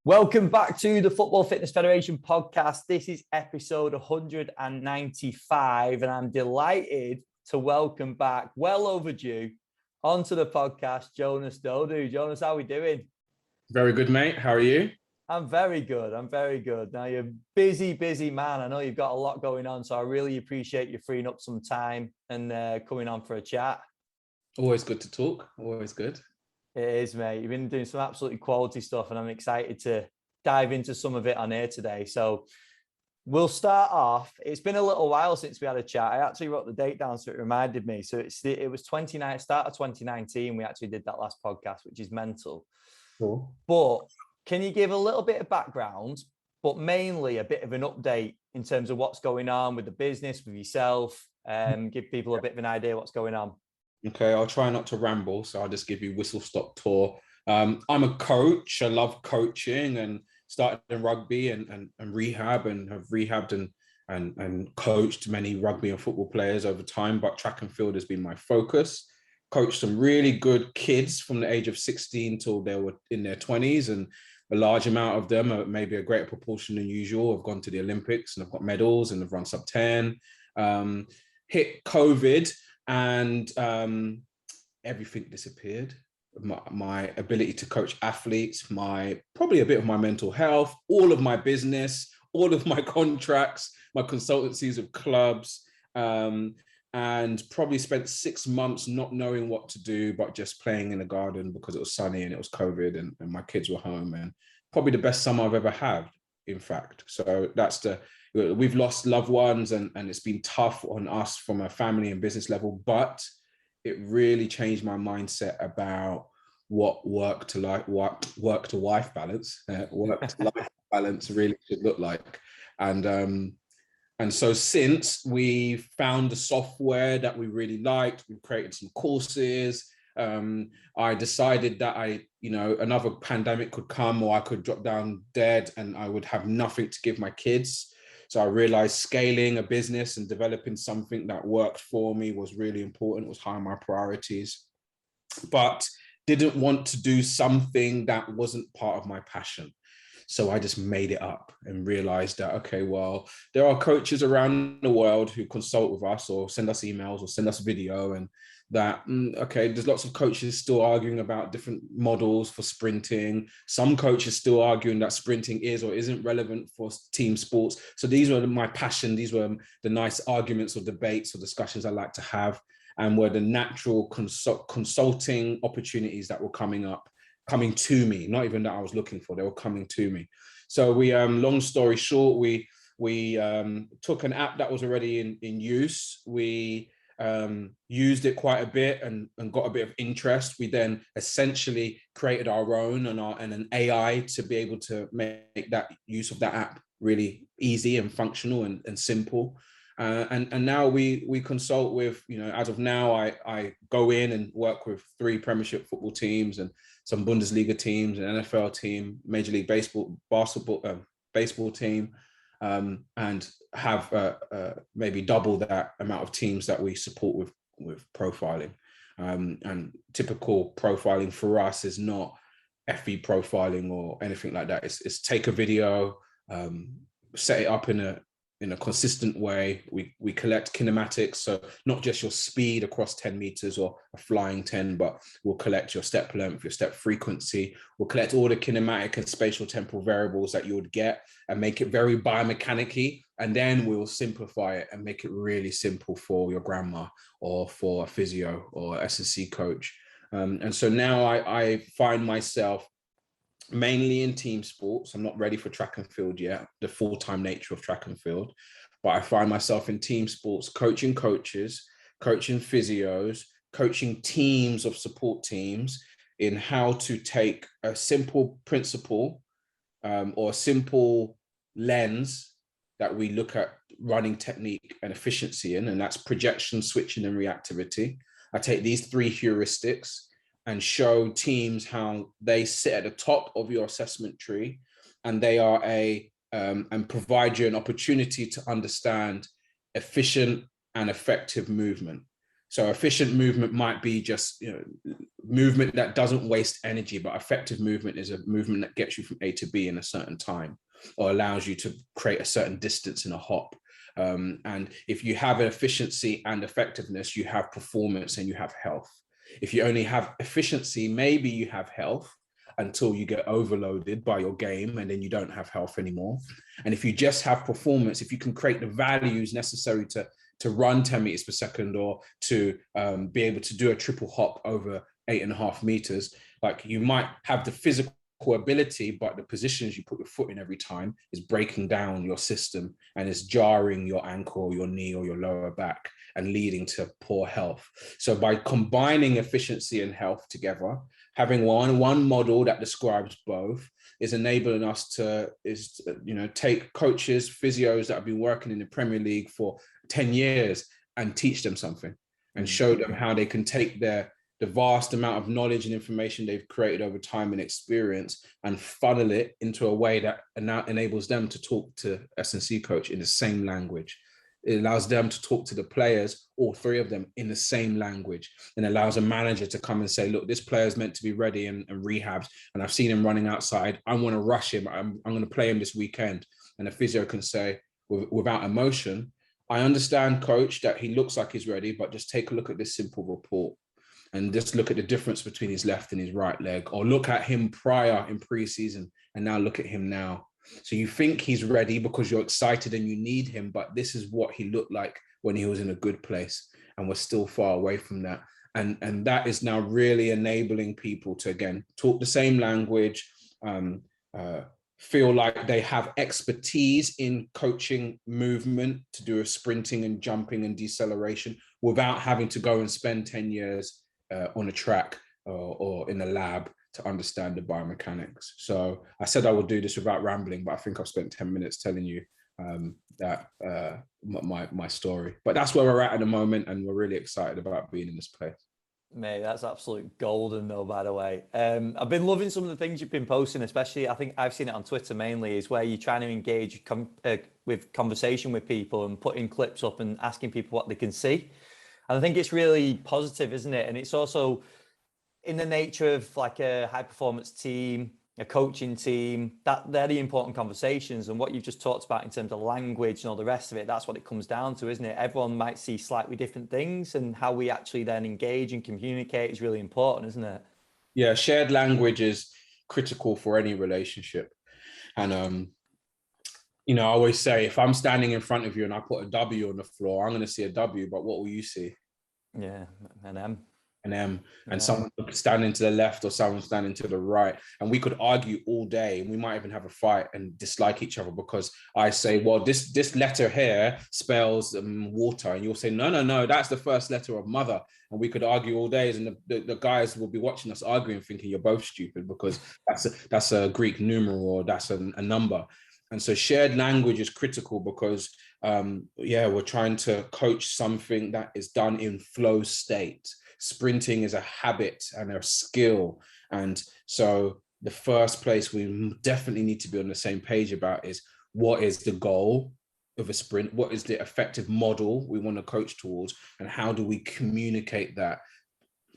Welcome back to the Football Fitness Federation podcast. This is episode 195, and I'm delighted to welcome back, well overdue, onto the podcast, Jonas Dodoo. Jonas, how are we doing? Very good, mate. How are you? I'm very good. Now, you're a busy man. I know you've got a lot going on, so I really appreciate you freeing up some time and coming on for a chat. Always good to talk. Always good. It is, mate. You've been doing some absolutely quality stuff, and I'm excited to dive into some of it on here today. So we'll start off. It's been a little while since we had a chat. I actually wrote the date down, so it reminded me. So it was start of 2019. We actually did that last podcast, which is mental. Cool. But can you give a little bit of background, but mainly a bit of an update in terms of what's going on with the business, with yourself, give people a bit of an idea what's going on? Okay, I'll try not to ramble, so I'll just give you whistle-stop tour. I'm a coach. I love coaching and started in rugby and rehab, and have rehabbed and coached many rugby and football players over time, but track and field has been my focus. Coached some really good kids from the age of 16 till they were in their 20s, and a large amount of them, maybe a greater proportion than usual, have gone to the Olympics and have got medals and have run sub 10. Hit COVID, and everything disappeared. My ability to coach athletes, probably a bit of my mental health, all of my business, all of my contracts, my consultancies of clubs, and probably spent 6 months not knowing what to do, but just playing in the garden because it was sunny and it was COVID and my kids were home, and probably the best summer I've ever had, in fact. So we've lost loved ones, and it's been tough on us from a family and business level, but it really changed my mindset about what work to life balance really should look like. And so since we found the software that we really liked, we created some courses. I decided that another pandemic could come, or I could drop down dead and I would have nothing to give my kids. So I realized scaling a business and developing something that worked for me was really important, was high on my priorities, but didn't want to do something that wasn't part of my passion. So I just made it up and realized that, okay, well, there are coaches around the world who consult with us or send us emails or send us video, and that, okay, there's lots of coaches still arguing about different models for sprinting. Some coaches still arguing that sprinting is or isn't relevant for team sports. So these were my passion. These were the nice arguments or debates or discussions I like to have, and were the natural consulting opportunities that were coming to me, not even that I was looking for, they were coming to me. So we, long story short, we took an app that was already in use. We used it quite a bit and got a bit of interest. We then essentially created our own and an AI to be able to make that use of that app really easy and functional and simple. And now we consult with, as of now, I go in and work with 3 Premiership football teams and some Bundesliga teams, an NFL team, Major League Baseball team, and have maybe double that amount of teams that we support with profiling. And typical profiling for us is not FE profiling or anything like that. It's take a video, set it up in a consistent way. We collect kinematics, so not just your speed across 10 meters or a flying 10, but we'll collect your step length, your step frequency. We'll collect all the kinematic and spatial temporal variables that you would get and make it very biomechanic-y. And then we'll simplify it and make it really simple for your grandma or for a physio or S&C coach. And so now I find myself mainly in team sports. I'm not ready for track and field yet, the full-time nature of track and field, but I find myself in team sports, coaching coaches, coaching physios, coaching teams of support teams in how to take a simple principle or a simple lens that we look at running technique and efficiency in, and that's projection, switching, and reactivity. I take these 3 heuristics and show teams how they sit at the top of your assessment tree, and they are and provide you an opportunity to understand efficient and effective movement. So efficient movement might be just, movement that doesn't waste energy, but effective movement is a movement that gets you from A to B in a certain time, or allows you to create a certain distance in a hop. And if you have efficiency and effectiveness, you have performance and you have health. If you only have efficiency, maybe you have health until you get overloaded by your game, and then you don't have health anymore. And if you just have performance, if you can create the values necessary to run 10 meters per second, or to be able to do a triple hop over 8.5 meters, like, you might have the physical ability, but the positions you put your foot in every time is breaking down your system, and is jarring your ankle, your knee, or your lower back, and leading to poor health. So by combining efficiency and health together, having one model that describes both, is enabling us to take coaches, physios that have been working in the Premier League for 10 years and teach them something, and show them how they can take the vast amount of knowledge and information they've created over time and experience, and funnel it into a way that now enables them to talk to S&C coach in the same language. It allows them to talk to the players, all three of them, in the same language, and allows a manager to come and say, look, this player is meant to be ready and rehabbed, and I've seen him running outside. I want to rush him. I'm going to play him this weekend. And the physio can say, without emotion, I understand, coach, that he looks like he's ready, but just take a look at this simple report, and just look at the difference between his left and his right leg, or look at him prior in preseason, and now look at him now. So you think he's ready because you're excited and you need him, but this is what he looked like when he was in a good place, and we're still far away from that. And that is now really enabling people to, again, talk the same language, feel like they have expertise in coaching movement to do a sprinting and jumping and deceleration, without having to go and spend 10 years on a track or in a lab to understand the biomechanics. So I said I would do this without rambling, but I think I've spent 10 minutes telling you my story. But that's where we're at the moment, and we're really excited about being in this place. Mate, that's absolute golden though, by the way. I've been loving some of the things you've been posting, especially, I think I've seen it on Twitter mainly, is where you're trying to engage with conversation with people and putting clips up and asking people what they can see. And I think it's really positive, isn't it? And it's also in the nature of like a high performance team, a coaching team, that they're the important conversations. And what you've just talked about in terms of language and all the rest of it, that's what it comes down to, isn't it? Everyone might see slightly different things, and how we actually then engage and communicate is really important, isn't it? Yeah, shared language is critical for any relationship. And I always say, if I'm standing in front of you and I put a W on the floor, I'm going to see a W, but what will you see? Yeah, an M. An M. And someone standing to the left or someone standing to the right. And we could argue all day, and we might even have a fight and dislike each other, because I say, well, this letter here spells water, and you'll say, no, that's the first letter of mother. And we could argue all days, and the guys will be watching us arguing, thinking you're both stupid, because that's a Greek numeral, or that's a number. And so shared language is critical, because we're trying to coach something that is done in flow state. Sprinting is a habit and a skill. And so the first place we definitely need to be on the same page about is, what is the goal of a sprint? What is the effective model we want to coach towards? And how do we communicate that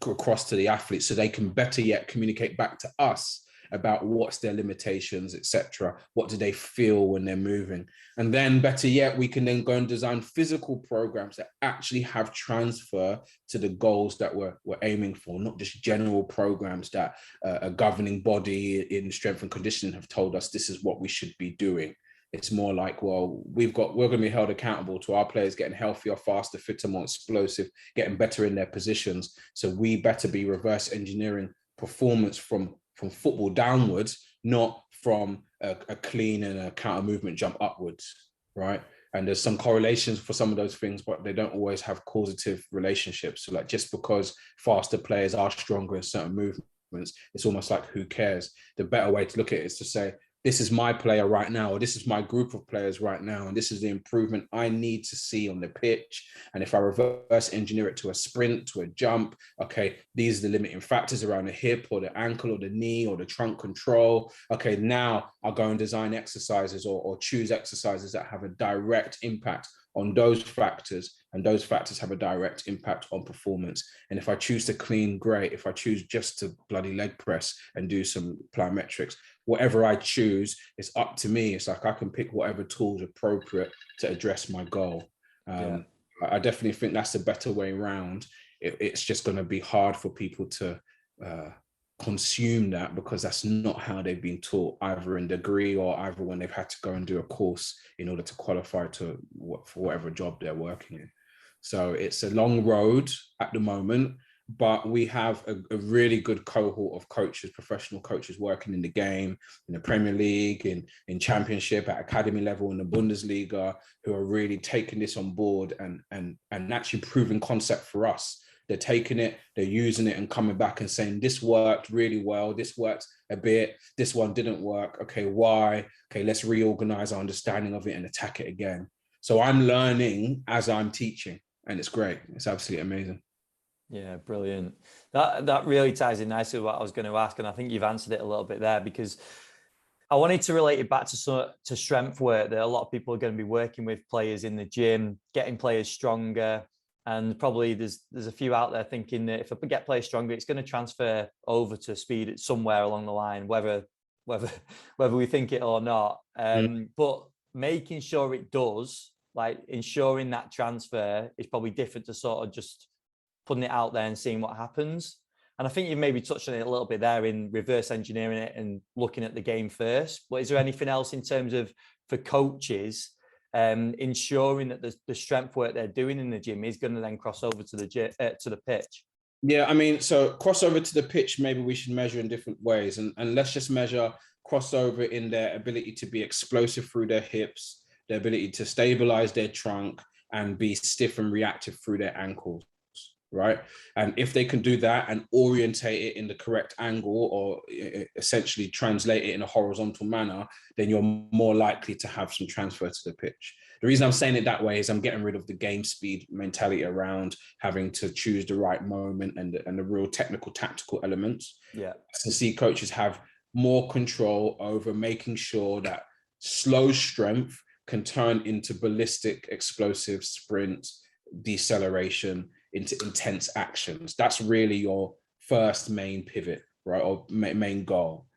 across to the athletes, so they can better yet communicate back to us about what's their limitations, etc. What do they feel when they're moving? And then better yet, we can then go and design physical programs that actually have transfer to the goals that we're aiming for, not just general programs that a governing body in strength and conditioning have told us this is what we should be doing. It's more like, well, we're going to be held accountable to our players getting healthier, faster, fitter, more explosive, getting better in their positions. So we better be reverse engineering performance from football downwards, not from a clean and a counter movement jump upwards, right? And there's some correlations for some of those things, but they don't always have causative relationships. So like, just because faster players are stronger in certain movements, it's almost like, who cares? The better way to look at it is to say, this is my player right now, or this is my group of players right now, and this is the improvement I need to see on the pitch. And if I reverse engineer it to a sprint, to a jump, okay, these are the limiting factors around the hip or the ankle or the knee or the trunk control. Okay, now I'll go and design exercises or choose exercises that have a direct impact on those factors, and those factors have a direct impact on performance. And if I choose to clean, great. If I choose just to bloody leg press and do some plyometrics, whatever I choose is up to me. It's like I can pick whatever tools appropriate to address my goal. I definitely think that's a better way around. It's just going to be hard for people to consume that, because that's not how they've been taught, either in degree or either when they've had to go and do a course in order to qualify for whatever job they're working in. So it's a long road at the moment, but we have a really good cohort of coaches, professional coaches working in the game, in the Premier League, in Championship, at academy level, in the Bundesliga, who are really taking this on board and actually proving concept for us. They're taking it, they're using it and coming back and saying, this worked really well, this worked a bit, this one didn't work. Okay, why? Okay, let's reorganize our understanding of it and attack it again. So I'm learning as I'm teaching, and it's great. It's absolutely amazing. Yeah, brilliant. That really ties in nicely with what I was going to ask, and I think you've answered it a little bit there, because I wanted to relate it back to strength work, that a lot of people are going to be working with players in the gym, getting players stronger. And probably there's a few out there thinking that if I get players stronger, it's going to transfer over to speed somewhere along the line, whether we think it or not. But making sure it does, like ensuring that transfer, is probably different to sort of just putting it out there and seeing what happens. And I think you've maybe touched on it a little bit there in reverse engineering it and looking at the game first. But is there anything else in terms of, for coaches, ensuring that the strength work they're doing in the gym is going to then cross over to the pitch? Yeah, I mean, so crossover to the pitch, maybe we should measure in different ways. And let's just measure crossover in their ability to be explosive through their hips, their ability to stabilize their trunk and be stiff and reactive through their ankles, right? And if they can do that and orientate it in the correct angle, or essentially translate it in a horizontal manner, then you're more likely to have some transfer to the pitch. The reason I'm saying it that way is I'm getting rid of the game speed mentality around having to choose the right moment and the real technical, tactical elements. Yeah. To see coaches have more control over making sure that slow strength can turn into ballistic, explosive sprint, deceleration, into intense actions. That's really your first main pivot, right? Or main goal.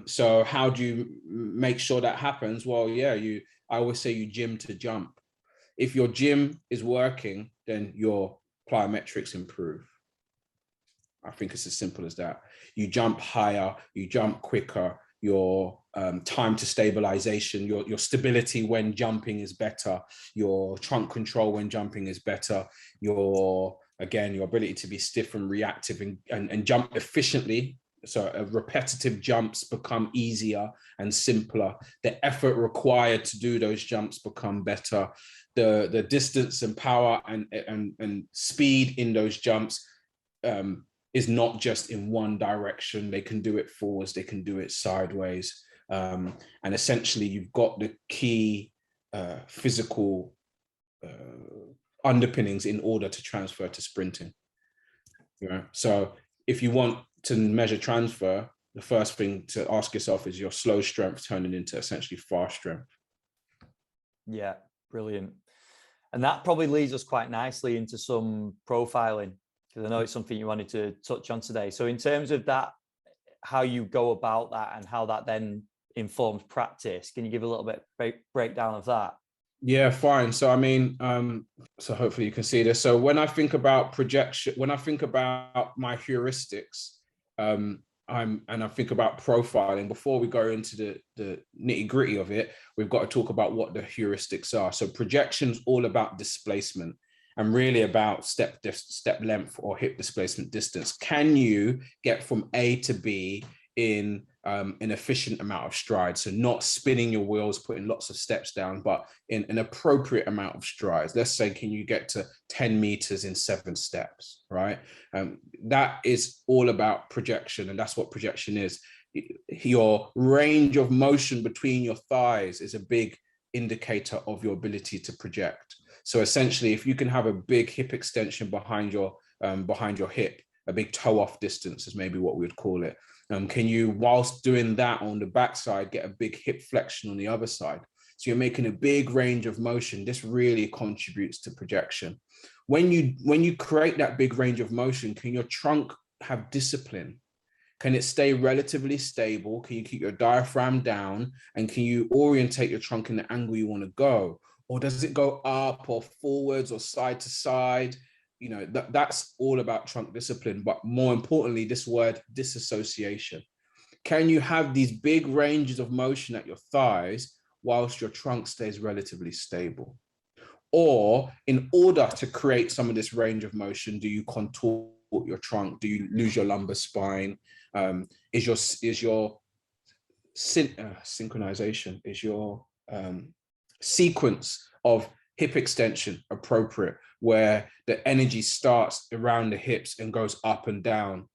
So how do you make sure that happens? Well, yeah, I always say you gym to jump. If your gym is working, then your plyometrics improve. I think it's as simple as that. You jump higher, you jump quicker, your time to stabilization, your stability when jumping is better, your trunk control when jumping is better, your ability to be stiff and reactive and jump efficiently. So repetitive jumps become easier and simpler. The effort required to do those jumps become better. The distance and power and speed in those jumps is not just in one direction. They can do it forwards, they can do it sideways. And essentially you've got the key physical underpinnings in order to transfer to sprinting. Yeah. So if you want to measure transfer, the first thing to ask yourself is your slow strength turning into essentially fast strength. Yeah, brilliant. And that probably leads us quite nicely into some profiling, because I know it's something you wanted to touch on today. So in terms of that, how you go about that and how that then informs practice, can you give a little bit breakdown of that? Yeah, fine. So I mean, so hopefully you can see this. So when I think about projection, when I think about my heuristics, and I think about profiling, before we go into the nitty gritty of it, we've got to talk about what the heuristics are. So projection's all about displacement and really about step length or hip displacement distance. Can you get from A to B in an efficient amount of strides? So not spinning your wheels, putting lots of steps down, but in an appropriate amount of strides. Let's say, can you get to 10 meters in 7 steps, right? That is all about projection, and that's what projection is. Your range of motion between your thighs is a big indicator of your ability to project. So essentially, if you can have a big hip extension behind your hip, a big toe off distance is maybe what we would call it. Can you, whilst doing that on the backside, get a big hip flexion on the other side? So you're making a big range of motion. This really contributes to projection. When you create that big range of motion, can your trunk have discipline? Can it stay relatively stable? Can you keep your diaphragm down? And can you orientate your trunk in the angle you want to go? Or does it go up or forwards or side to side? You know, that's all about trunk discipline. But more importantly, this word disassociation. Can you have these big ranges of motion at your thighs whilst your trunk stays relatively stable? Or in order to create some of this range of motion, do you contort your trunk? Do you lose your lumbar spine? Is your synchronization, is your sequence of hip extension appropriate, where the energy starts around the hips and goes up and down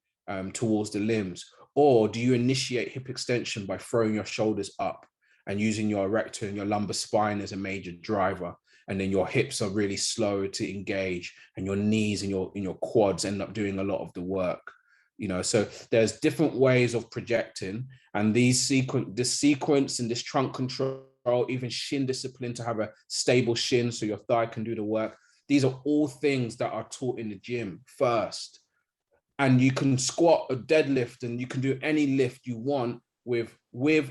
towards the limbs? Or do you initiate hip extension by throwing your shoulders up and using your erector and your lumbar spine as a major driver? And then your hips are really slow to engage, and your knees and your quads end up doing a lot of the work. You know, so there's different ways of projecting, and this sequence and this trunk control, even shin discipline to have a stable shin so your thigh can do the work. These are all things that are taught in the gym first. And you can squat or deadlift, and you can do any lift you want with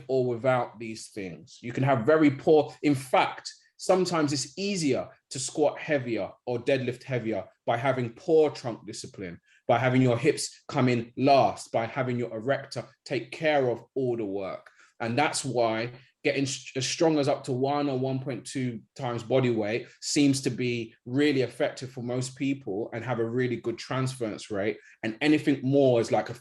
or without these things. You can have very poor, in fact, sometimes it's easier to squat heavier or deadlift heavier by having poor trunk discipline, by having your hips come in last, by having your erector take care of all the work. And that's why getting as strong as up to 1 or 1.2 times body weight seems to be really effective for most people and have a really good transference rate. And anything more is like a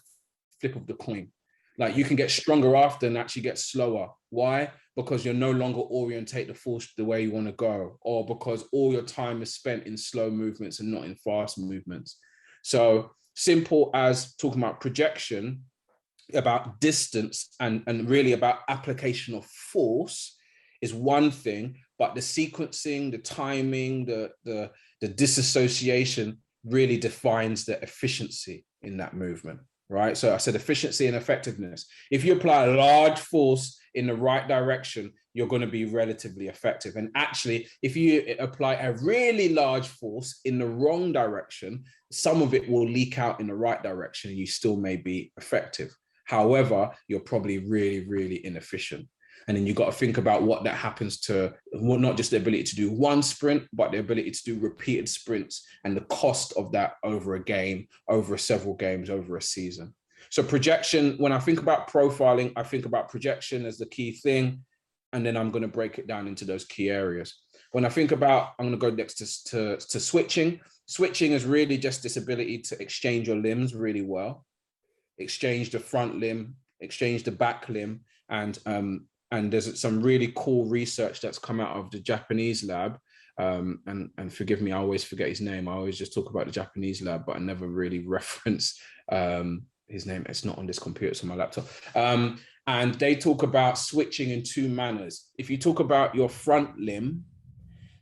flip of the coin. Like you can get stronger after and actually get slower. Why? Because you're no longer orientate the force the way you want to go, or because all your time is spent in slow movements and not in fast movements. So simple as talking about projection, about distance and really about application of force is one thing, but the sequencing, the timing, the disassociation really defines the efficiency in that movement, right? So I said efficiency and effectiveness. If you apply a large force in the right direction, you're going to be relatively effective. And actually, if you apply a really large force in the wrong direction, some of it will leak out in the right direction and you still may be effective. However, you're probably really, really inefficient. And then you've got to think about what that happens to, well, not just the ability to do one sprint, but the ability to do repeated sprints and the cost of that over a game, over several games, over a season. So projection, when I think about profiling, I think about projection as the key thing. And then I'm going to break it down into those key areas. When I think about, I'm going to go next to switching. Switching is really just this ability to exchange your limbs really well. Exchange the front limb, exchange the back limb. And there's some really cool research that's come out of the Japanese lab. And forgive me, I always forget his name. I always just talk about the Japanese lab, but I never really reference his name. It's not on this computer, it's on my laptop. And they talk about switching in two manners. If you talk about your front limb,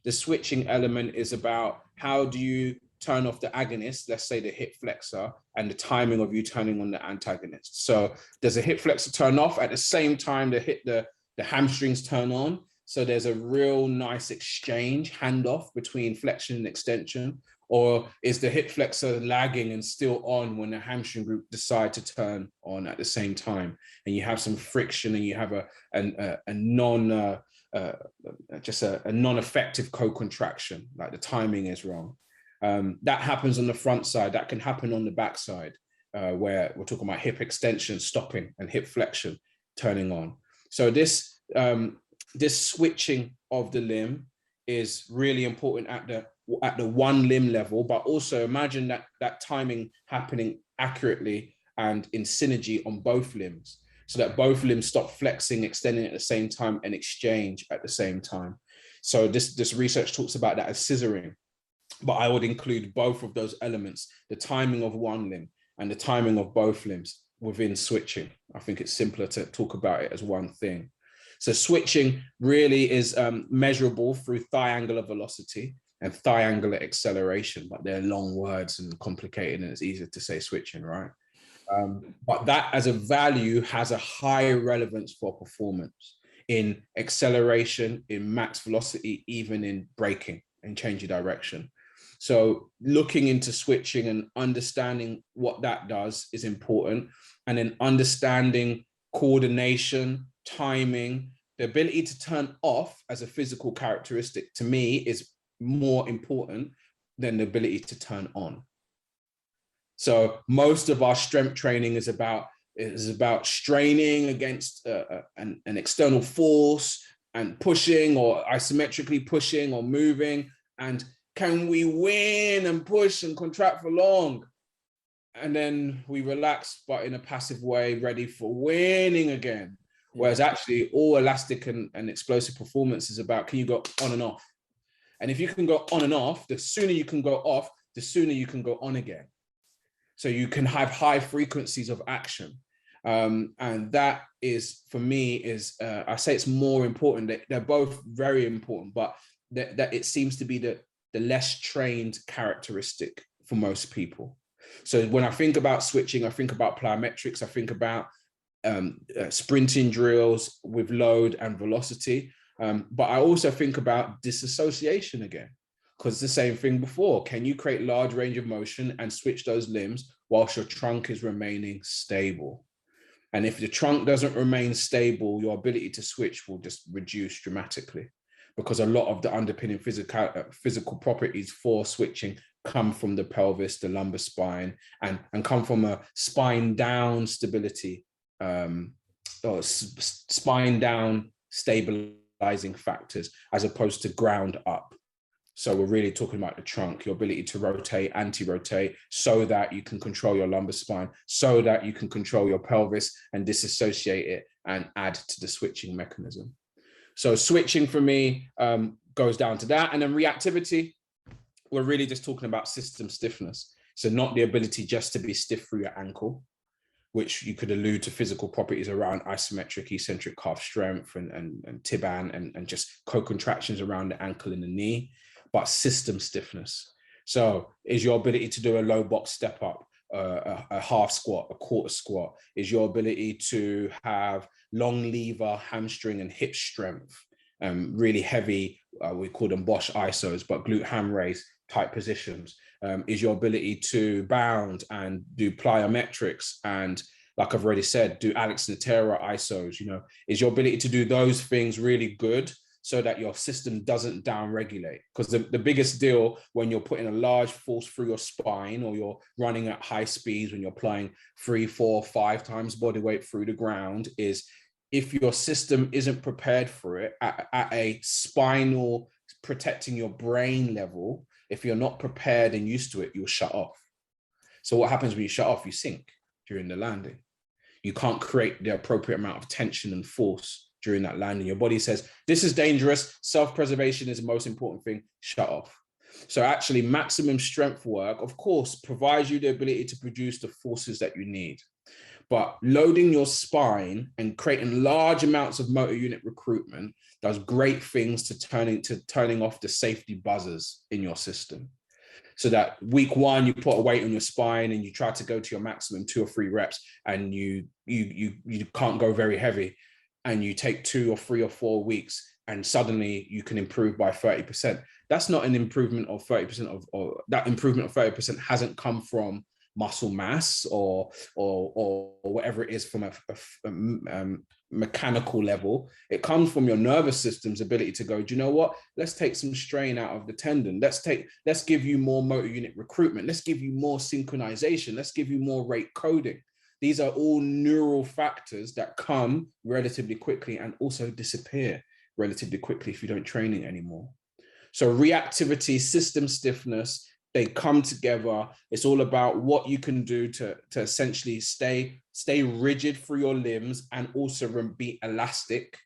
the switching element is about how do you turn off the agonist, let's say the hip flexor, and the timing of you turning on the antagonist. So does the hip flexor turn off at the same time the hamstrings turn on? So there's a real nice exchange, handoff between flexion and extension. Or is the hip flexor lagging and still on when the hamstring group decide to turn on at the same time? And you have some friction and you have a non-effective co-contraction, like the timing is wrong. That happens on the front side. That can happen on the back side, where we're talking about hip extension stopping and hip flexion turning on. So this switching of the limb is really important at the one limb level, but also imagine that timing happening accurately and in synergy on both limbs, so that both limbs stop flexing, extending at the same time, and exchange at the same time. So this research talks about that as scissoring, but I would include both of those elements, the timing of one limb and the timing of both limbs within switching. I think it's simpler to talk about it as one thing. So switching really is measurable through thigh angular velocity and thigh angular acceleration, but they're long words and complicated, and it's easier to say switching, right? But that as a value has a high relevance for performance. in acceleration, in max velocity, even in braking and changing direction. So looking into switching and understanding what that does is important. And then understanding coordination, timing, the ability to turn off as a physical characteristic, to me, is more important than the ability to turn on. So most of our strength training is about straining against an external force and pushing, or isometrically pushing or moving. And can we win and push and contract for long? And then we relax, but in a passive way, ready for winning again. Whereas actually all elastic and explosive performance is about, can you go on and off? And if you can go on and off, the sooner you can go off, the sooner you can go on again. So you can have high frequencies of action. And that is, for me, I say it's more important. They're both very important, but that it seems to be the less trained characteristic for most people. So when I think about switching, I think about plyometrics, I think about sprinting drills with load and velocity. But I also think about disassociation again, because it's the same thing before. Can you create large range of motion and switch those limbs whilst your trunk is remaining stable? And if the trunk doesn't remain stable, your ability to switch will just reduce dramatically, because a lot of the underpinning physical properties for switching come from the pelvis, the lumbar spine, and come from a spine down stability, or spine down stabilizing factors, as opposed to ground up. So we're really talking about the trunk, your ability to rotate, anti-rotate, so that you can control your lumbar spine, so that you can control your pelvis and disassociate it and add to the switching mechanism. So switching for me goes down to that. And then reactivity, we're really just talking about system stiffness. So not the ability just to be stiff through your ankle, which you could allude to physical properties around isometric, eccentric calf strength and Tiban and just co-contractions around the ankle and the knee, but system stiffness. So is your ability to do a low box step up, a half squat, a quarter squat? Is your ability to have long lever, hamstring and hip strength, really heavy, we call them Bosch isos, but glute ham raise type positions? Is your ability to bound and do plyometrics and, like I've already said, do Alex Natera isos? Is your ability to do those things really good, so that your system doesn't down-regulate? Because the biggest deal when you're putting a large force through your spine, or you're running at high speeds, when you're applying 3, 4, 5 times body weight through the ground, is if your system isn't prepared for it at a spinal, protecting your brain level, if you're not prepared and used to it, you'll shut off. So what happens when you shut off? You sink during the landing. You can't create the appropriate amount of tension and force during that landing. Your body says, this is dangerous. Self-preservation is the most important thing. Shut off. So actually maximum strength work, of course, provides you the ability to produce the forces that you need. But loading your spine and creating large amounts of motor unit recruitment does great things to turning off the safety buzzers in your system. So that week 1, you put a weight on your spine and you try to go to your maximum 2 or 3 reps, and you can't go very heavy, and you take 2 or 3 or 4 weeks and suddenly you can improve by 30%. That's not an improvement of 30%, or that improvement of 30% hasn't come from muscle mass or whatever it is from a mechanical level. It comes from your nervous system's ability to go, do you know what? Let's take some strain out of the tendon. Let's give you more motor unit recruitment. Let's give you more synchronization. Let's give you more rate coding. These are all neural factors that come relatively quickly and also disappear relatively quickly if you don't train it anymore. So reactivity, system stiffness, they come together. It's all about what you can do to essentially stay rigid through your limbs and also be elastic.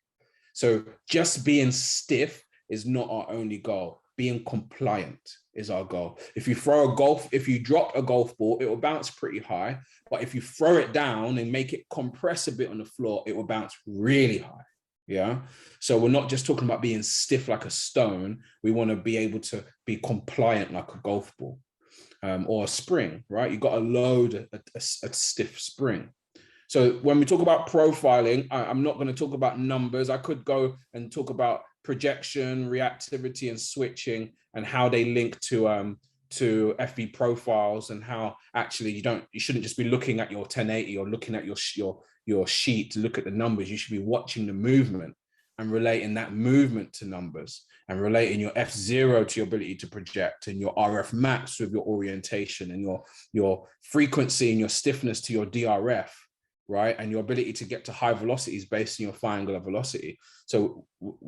So just being stiff is not our only goal. Being compliant is our goal. If you drop a golf ball, it will bounce pretty high. But if you throw it down and make it compress a bit on the floor, it will bounce really high. Yeah. So we're not just talking about being stiff like a stone. We want to be able to be compliant like a golf ball, or a spring, right? You got to load a stiff spring. So when we talk about profiling, I'm not going to talk about numbers. I could go and talk about projection, reactivity, and switching, and how they link to FB profiles, and how actually you shouldn't just be looking at your 1080 or looking at your sheet to look at the numbers. You should be watching the movement and relating that movement to numbers, and relating your F0 to your ability to project, and your RF max with your orientation, and your frequency and your stiffness to your DRF, right? And your ability to get to high velocities based on your phi angular velocity. So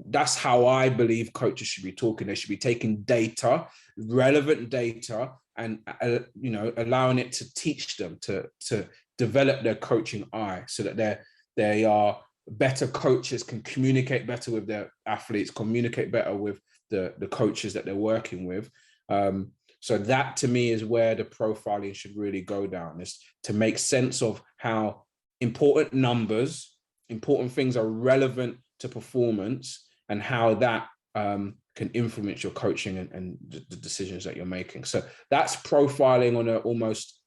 that's how I believe coaches should be talking. They should be taking data, relevant data, and allowing it to teach them to develop their coaching eye, so that they are better coaches, can communicate better with their athletes, communicate better with the coaches that they're working with. So that, to me, is where the profiling should really go down, is to make sense of how important numbers, important things are relevant to performance, and how that can influence your coaching and the decisions that you're making. So that's profiling on an almost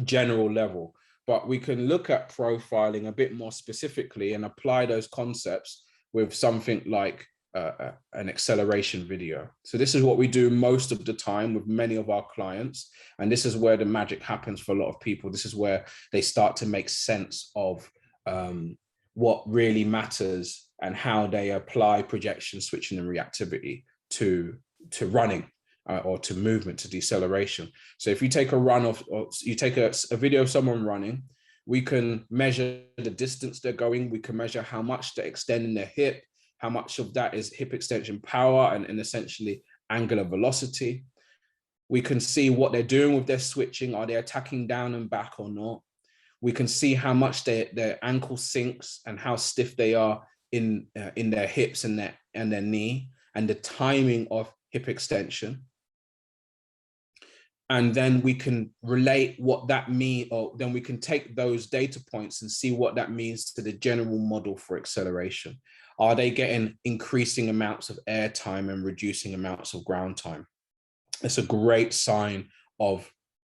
general level. But we can look at profiling a bit more specifically and apply those concepts with something like an acceleration video. So this is what we do most of the time with many of our clients. And this is where the magic happens for a lot of people. This is where they start to make sense of what really matters, and how they apply projection, switching, and reactivity to running. Or to movement, to deceleration. So if you take a run or you take a video of someone running, we can measure the distance they're going. We can measure how much they're extending their hip, how much of that is hip extension power and essentially angular velocity. We can see what they're doing with their switching. Are they attacking down and back or not? We can see how much their ankle sinks and how stiff they are in their hips and their knee, and the timing of hip extension. And then we can relate what that means, or then we can take those data points and see what that means to the general model for acceleration. Are they getting increasing amounts of air time and reducing amounts of ground time? It's a great sign of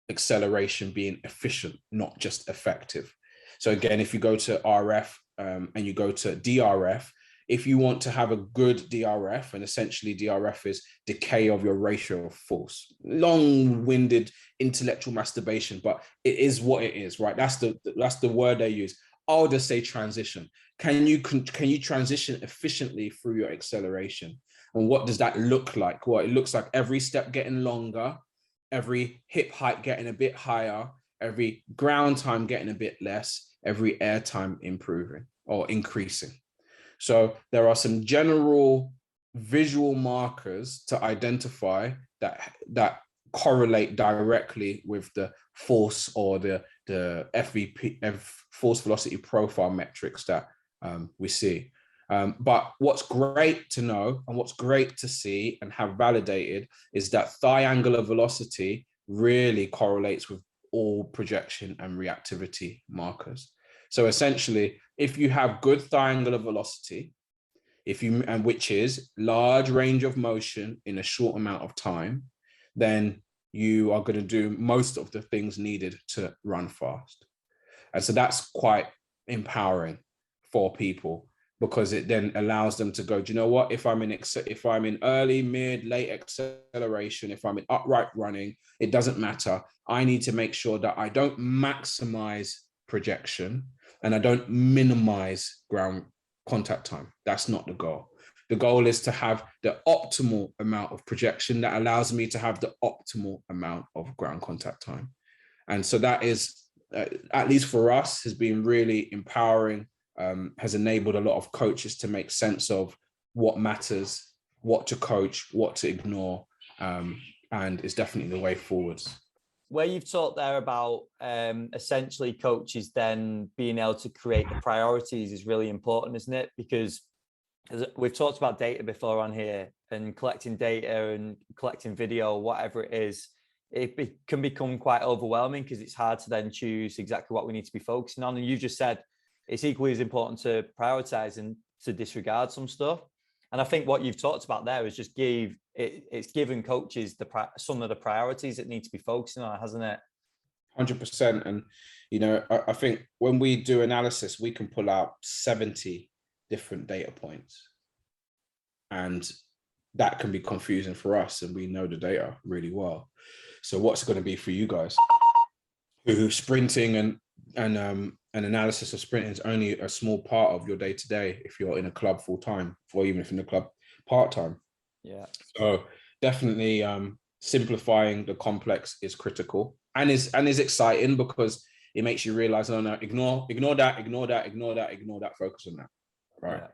acceleration being efficient, not just effective. So again, if you go to RF and you go to DRF, if you want to have a good DRF, and essentially DRF is decay of your ratio of force, long-winded intellectual masturbation, but it is what it is, right? That's the word they use. I'll just say transition. Can you transition efficiently through your acceleration? And what does that look like? Well, it looks like every step getting longer, every hip height getting a bit higher, every ground time getting a bit less, every air time improving or increasing. So there are some general visual markers to identify that correlate directly with the force or the FVP, force velocity profile metrics that we see. But what's great to know and what's great to see and have validated is that thigh angular velocity really correlates with all projection and reactivity markers. So essentially, if you have good thigh angular velocity, which is large range of motion in a short amount of time, then you are going to do most of the things needed to run fast. And so that's quite empowering for people, because it then allows them to go, do you know what? If I'm in early, mid, late acceleration, if I'm in upright running, it doesn't matter. I need to make sure that I don't maximize projection and I don't minimize ground contact time. That's not the goal. The goal is to have the optimal amount of projection that allows me to have the optimal amount of ground contact time. And so that is, at least for us, has been really empowering, has enabled a lot of coaches to make sense of what matters, what to coach, what to ignore, and it's definitely the way forwards. Where you've talked there about essentially coaches then being able to create the priorities is really important, isn't it? Because we've talked about data before on here, and collecting data and collecting video, whatever it is, it can become quite overwhelming because it's hard to then choose exactly what we need to be focusing on. And you just said it's equally as important to prioritize and to disregard some stuff. And I think what you've talked about there is just it's given coaches some of the priorities that need to be focusing on, hasn't it? 100%. And, you know, I think when we do analysis, we can pull out 70 different data points. And that can be confusing for us, and we know the data really well. So what's it going to be for you guys who sprinting and analysis of sprinting is only a small part of your day to day if you're in a club full time, or even if in a club part time. Yeah. So definitely simplifying the complex is critical, and is exciting because it makes you realize, no, ignore that, focus on that, right? Yeah.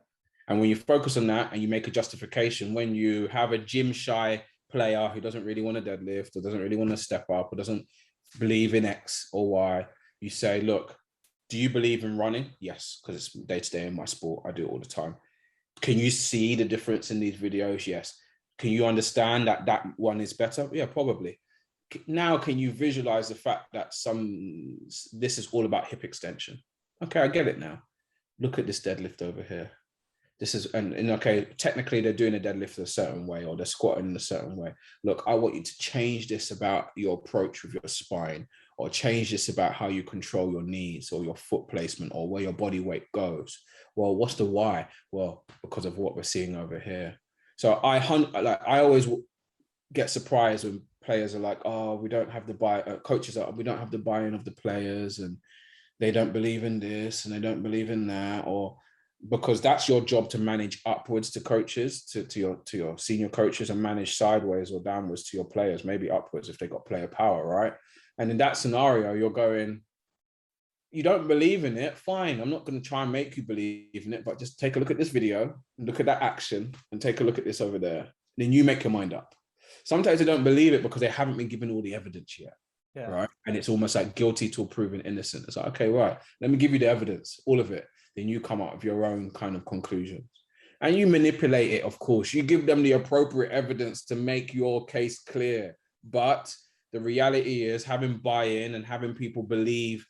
And when you focus on that and you make a justification, when you have a gym shy player who doesn't really want to deadlift or doesn't really want to step up or doesn't believe in X or Y, you say, look, do you believe in running? Yes, because it's day to day in my sport. I do it all the time. Can you see the difference in these videos? Yes. Can you understand that that one is better? Yeah, probably. Now, can you visualize the fact that this is all about hip extension? Okay, I get it now. Look at this deadlift over here. This is, and okay, technically they're doing a deadlift a certain way or they're squatting in a certain way. Look, I want you to change this about your approach with your spine, or change this about how you control your knees or your foot placement or where your body weight goes. Well, what's the why? Well, because of what we're seeing over here. So I always get surprised when players are like, oh, we don't have the coaches are, we don't have the buy-in of the players, and they don't believe in this and they don't believe in that, or because that's your job to manage upwards to coaches, to your senior coaches, and manage sideways or downwards to your players, maybe upwards if they got player power, right? And in that scenario, you're going, you don't believe in it, fine. I'm not going to try and make you believe in it, but just take a look at this video and look at that action and take a look at this over there. Then you make your mind up. Sometimes they don't believe it because they haven't been given all the evidence yet. Yeah. Right. And it's almost like guilty till proven innocent. It's like, okay, right, let me give you the evidence, all of it. Then you come up with your own kind of conclusions. And you manipulate it, of course. You give them the appropriate evidence to make your case clear. But the reality is, having buy-in and having people believe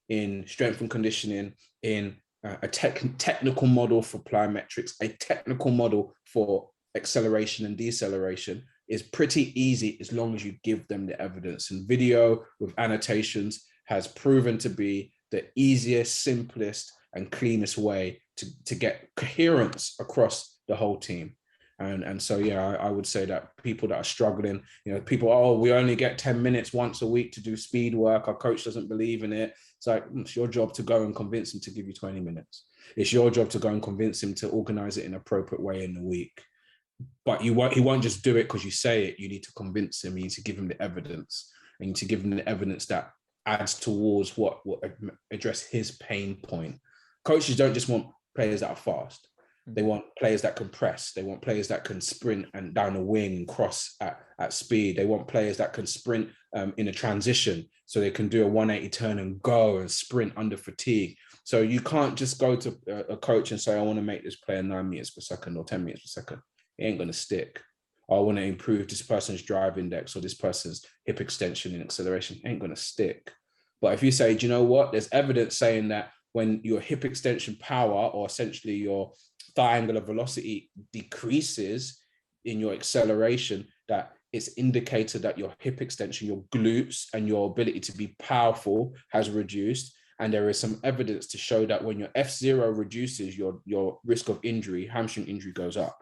in strength and conditioning, in a technical model for plyometrics, a technical model for acceleration and deceleration, is pretty easy as long as you give them the evidence. And video with annotations has proven to be the easiest, simplest, and cleanest way to get coherence across the whole team. And so, yeah, I would say that people that are struggling, you know, people, oh, we only get 10 minutes once a week to do speed work. Our coach doesn't believe in it. It's like, it's your job to go and convince him to give you 20 minutes. It's your job to go and convince him to organize it in an appropriate way in the week. But he won't just do it because you say it. You need to convince him. You need to give him the evidence. And you need to give him the evidence that adds towards what address his pain point. Coaches don't just want players that are fast. They want players that can press. They want players that can sprint and down a wing and cross at speed. They want players that can sprint in a transition, so they can do a 180 turn and go and sprint under fatigue. So you can't just go to a coach and say, I want to make this player 9 meters per second or 10 meters per second. It ain't going to stick. I want to improve this person's drive index or this person's hip extension and acceleration. It ain't going to stick. But if you say, do you know what? There's evidence saying that when your hip extension power, or essentially your thigh angular velocity, decreases in your acceleration, that it's indicated that your hip extension, your glutes, and your ability to be powerful has reduced. And there is some evidence to show that when your F0 reduces, your risk of injury, hamstring injury, goes up.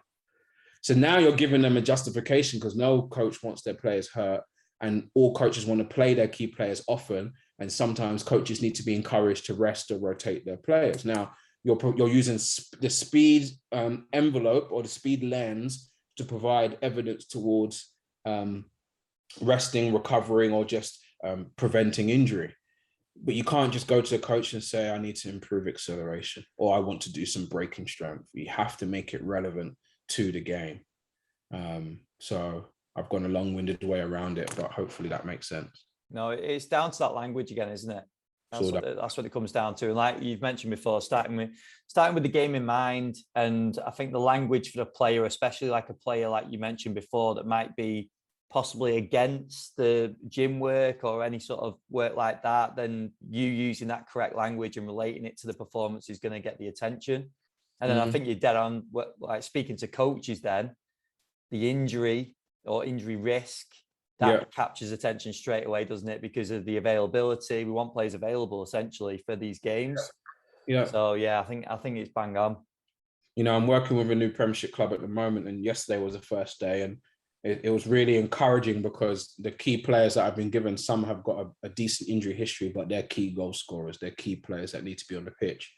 So now you're giving them a justification, because no coach wants their players hurt, and all coaches want to play their key players often. And sometimes coaches need to be encouraged to rest or rotate their players. Now, you're using the speed envelope or the speed lens to provide evidence towards resting, recovering, or just preventing injury. But you can't just go to a coach and say, I need to improve acceleration, or I want to do some braking strength. You have to make it relevant to the game. So I've gone a long-winded way around it, but hopefully that makes sense. No, it's down to that language again, isn't it? That's what it comes down to. And like you've mentioned before, starting with the game in mind. And I think the language for the player, especially like a player like you mentioned before, that might be possibly against the gym work or any sort of work like that, then you using that correct language and relating it to the performance is going to get the attention. And then I think you're dead on, like speaking to coaches then, the injury or injury risk that captures attention straight away, doesn't it? Because of the availability. We want players available essentially for these games. So yeah, I think it's bang on. You know, I'm working with a new Premiership club at the moment, and yesterday was the first day, and it was really encouraging because the key players that I've been given, some have got a decent injury history, but they're key goal scorers. They're key players that need to be on the pitch.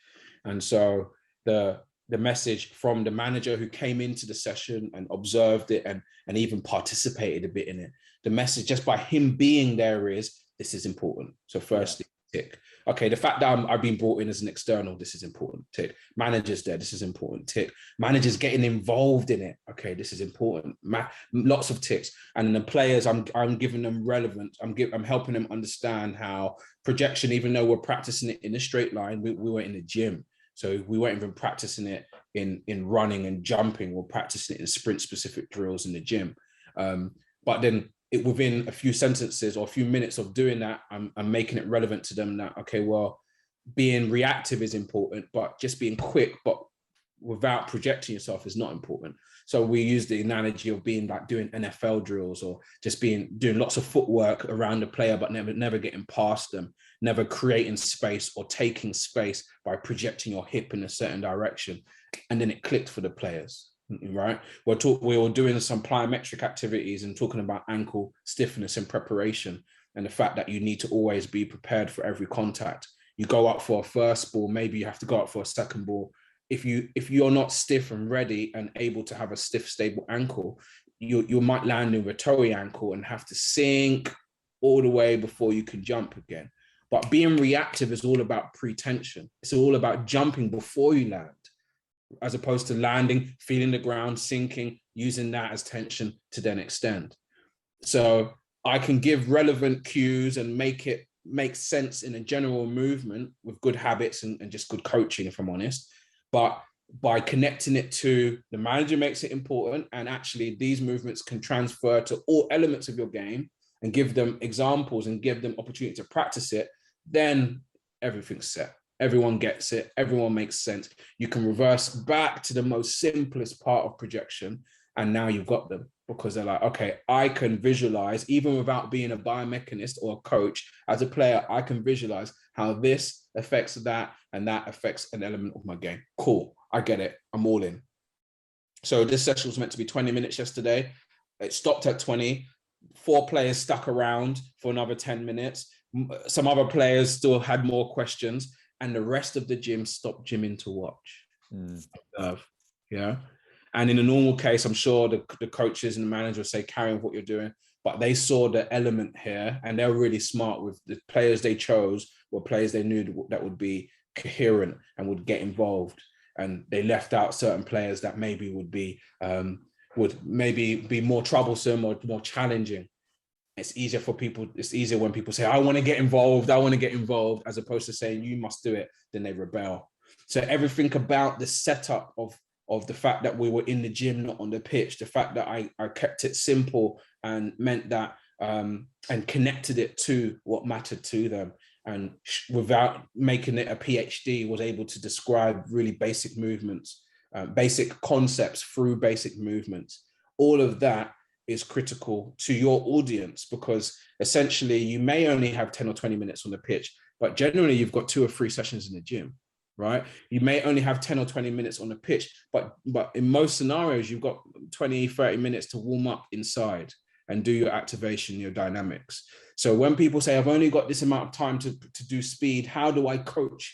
And so the message from the manager who came into the session and observed it and even participated a bit in it, the message just by him being there is, this is important. So firstly, tick. Okay, the fact that I've been brought in as an external, this is important, tick. Managers there, this is important, tick. Managers getting involved in it, okay, this is important. Lots of ticks. And the players, I'm giving them relevant. I'm helping them understand how projection, even though we're practicing it in a straight line, we were in the gym. So we weren't even practicing it in running and jumping. We're practicing it in sprint-specific drills in the gym. But then within a few sentences or a few minutes of doing that, I'm making it relevant to them that, okay, well, being reactive is important, but just being quick, but without projecting yourself is not important. So we use the analogy of being like doing NFL drills or just doing lots of footwork around the player, but never getting past them, never creating space or taking space by projecting your hip in a certain direction. And then it clicked for the players, right? We were doing some plyometric activities and talking about ankle stiffness and preparation and the fact that you need to always be prepared for every contact. You go up for a first ball, maybe you have to go up for a second ball. If you're not stiff and ready and able to have a stiff, stable ankle, you might land in a toey ankle and have to sink all the way before you can jump again. But being reactive is all about pre-tension. It's all about jumping before you land, as opposed to landing, feeling the ground, sinking, using that as tension to then extend. So I can give relevant cues and make sense in a general movement with good habits and just good coaching, if I'm honest. But by connecting it to the manager makes it important. And actually these movements can transfer to all elements of your game and give them examples and give them opportunity to practice it. Then everything's set. Everyone gets it. Everyone makes sense. You can reverse back to the most simplest part of projection. And now you've got them because they're like, okay, I can visualize, even without being a biomechanist or a coach, as a player, I can visualize how this affects that and that affects an element of my game. Cool. I get it. I'm all in. So this session was meant to be 20 minutes yesterday. It stopped at 20. 4 players stuck around for another 10 minutes. Some other players still had more questions. And the rest of the gym stopped gymming to watch. Yeah. And in a normal case, I'm sure the coaches and the manager will say, carry on with what you're doing. But they saw the element here and they're really smart with the players they chose were players they knew that would be coherent and would get involved. And they left out certain players that maybe would be more troublesome or more challenging. It's easier for people. It's easier when people say, I want to get involved, as opposed to saying you must do it, then they rebel. So everything about the setup of the fact that we were in the gym, not on the pitch, the fact that I kept it simple and meant that and connected it to what mattered to them. And without making it a PhD, was able to describe really basic movements, basic concepts through basic movements. All of that is critical to your audience because essentially you may only have 10 or 20 minutes on the pitch, but generally you've got 2 or 3 sessions in the gym, right? You may only have 10 or 20 minutes on the pitch, but in most scenarios, you've got 20, 30 minutes to warm up inside and do your activation, your dynamics. So when people say, I've only got this amount of time to do speed, how do I coach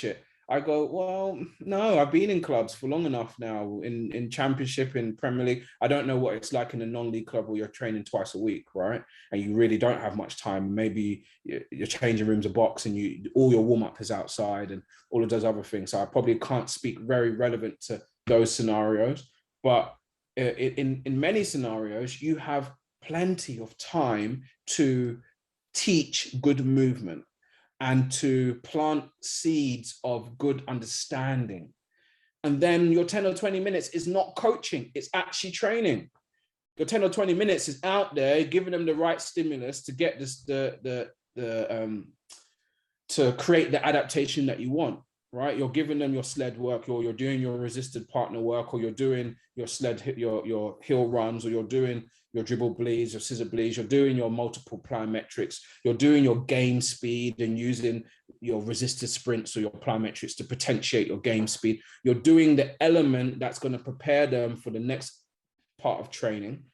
it? I go, well, no, I've been in clubs for long enough now, in Championship, in Premier League. I don't know what it's like in a non-league club where you're training twice a week, right? And you really don't have much time. Maybe your changing room's a box and all your warm-up is outside and all of those other things. So I probably can't speak very relevant to those scenarios. But in many scenarios, you have plenty of time to teach good movement and to plant seeds of good understanding. And then your 10 or 20 minutes is not coaching, it's actually training. Your 10 or 20 minutes is out there giving them the right stimulus to get this to create the adaptation that you want. right? You're giving them your sled work, or you're doing your resisted partner work, or you're doing your sled, your hill runs, or you're doing your dribble bleeds, your scissor bleeds, you're doing your multiple plyometrics, you're doing your game speed and using your resisted sprints or your plyometrics to potentiate your game speed. You're doing the element that's going to prepare them for the next part of training.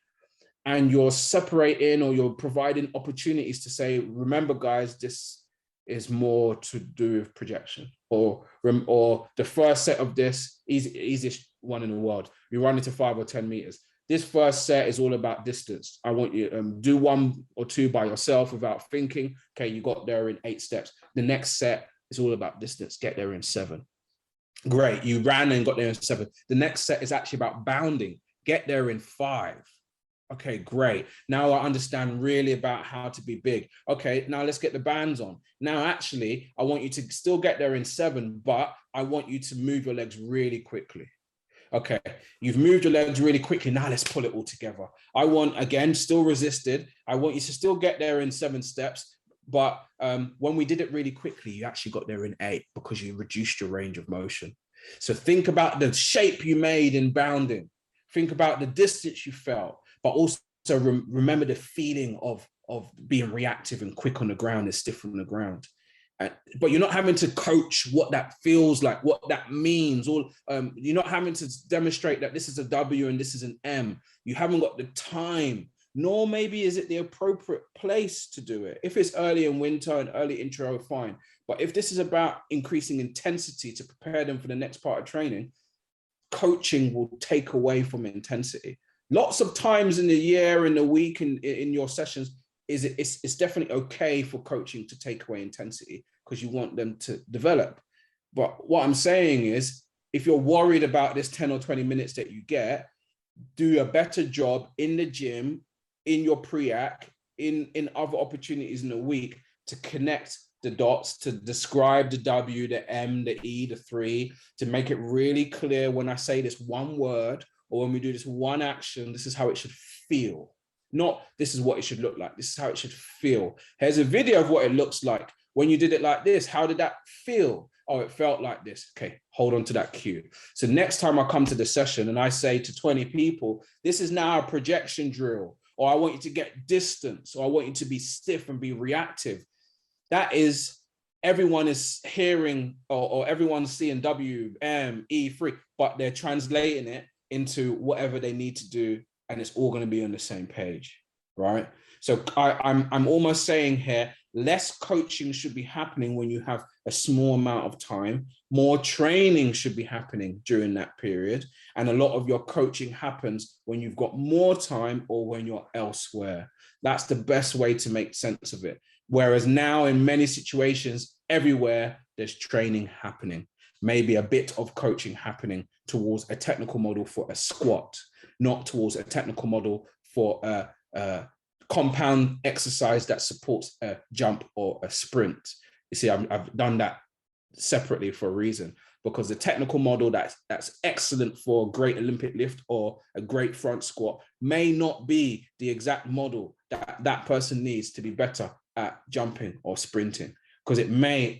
And you're separating, or you're providing opportunities to say, remember, guys, this is more to do with projection, or the first set of this, easiest one in the world, you run into 5 or 10 meters. This first set is all about distance. I want you do 1 or 2 by yourself without thinking. Okay, you got there in 8 steps. The next set is all about distance. Get there in 7. Great, you ran and got there in 7. The next set is actually about bounding. Get there in 5. Okay, great. Now I understand really about how to be big. Okay, now let's get the bands on. Now, actually, I want you to still get there in 7, but I want you to move your legs really quickly. Okay, you've moved your legs really quickly. Now let's pull it all together. I want, again, still resisted. I want you to still get there in 7 steps. But when we did it really quickly, you actually got there in 8 because you reduced your range of motion. So think about the shape you made in bounding. Think about the distance you felt, but also remember the feeling of being reactive and quick on the ground and stiff on the ground. But you're not having to coach what that feels like, what that means. You're not having to demonstrate that this is a W and this is an M. You haven't got the time, nor maybe is it the appropriate place to do it. If it's early in winter and early intro, fine. But if this is about increasing intensity to prepare them for the next part of training, coaching will take away from intensity. Lots of times in the year, in the week, in your sessions, it's definitely okay for coaching to take away intensity because you want them to develop. But what I'm saying is, if you're worried about this 10 or 20 minutes that you get, do a better job in the gym, in your pre-act, in other opportunities in the week to connect the dots, to describe the W, the M, the E, the 3, to make it really clear when I say this one word, or when we do this one action, this is how it should feel. Not this is what it should look like. This is how it should feel. Here's a video of what it looks like. When you did it like this, how did that feel? Oh, it felt like this. Okay, hold on to that cue. So next time I come to the session and I say to 20 people, this is now a projection drill, or I want you to get distance, or I want you to be stiff and be reactive. That is, everyone is hearing, or everyone's seeing W, M, E, 3, but they're translating it into whatever they need to do, and it's all going to be on the same page, right? So I'm almost saying here, less coaching should be happening when you have a small amount of time. More training should be happening during that period. And a lot of your coaching happens when you've got more time or when you're elsewhere. That's the best way to make sense of it. Whereas now in many situations, everywhere, there's training happening. Maybe a bit of coaching happening towards a technical model for a squat, not towards a technical model for a compound exercise that supports a jump or a sprint. You see, I've done that separately for a reason, because the technical model that's excellent for a great Olympic lift or a great front squat may not be the exact model that that person needs to be better at jumping or sprinting, because it may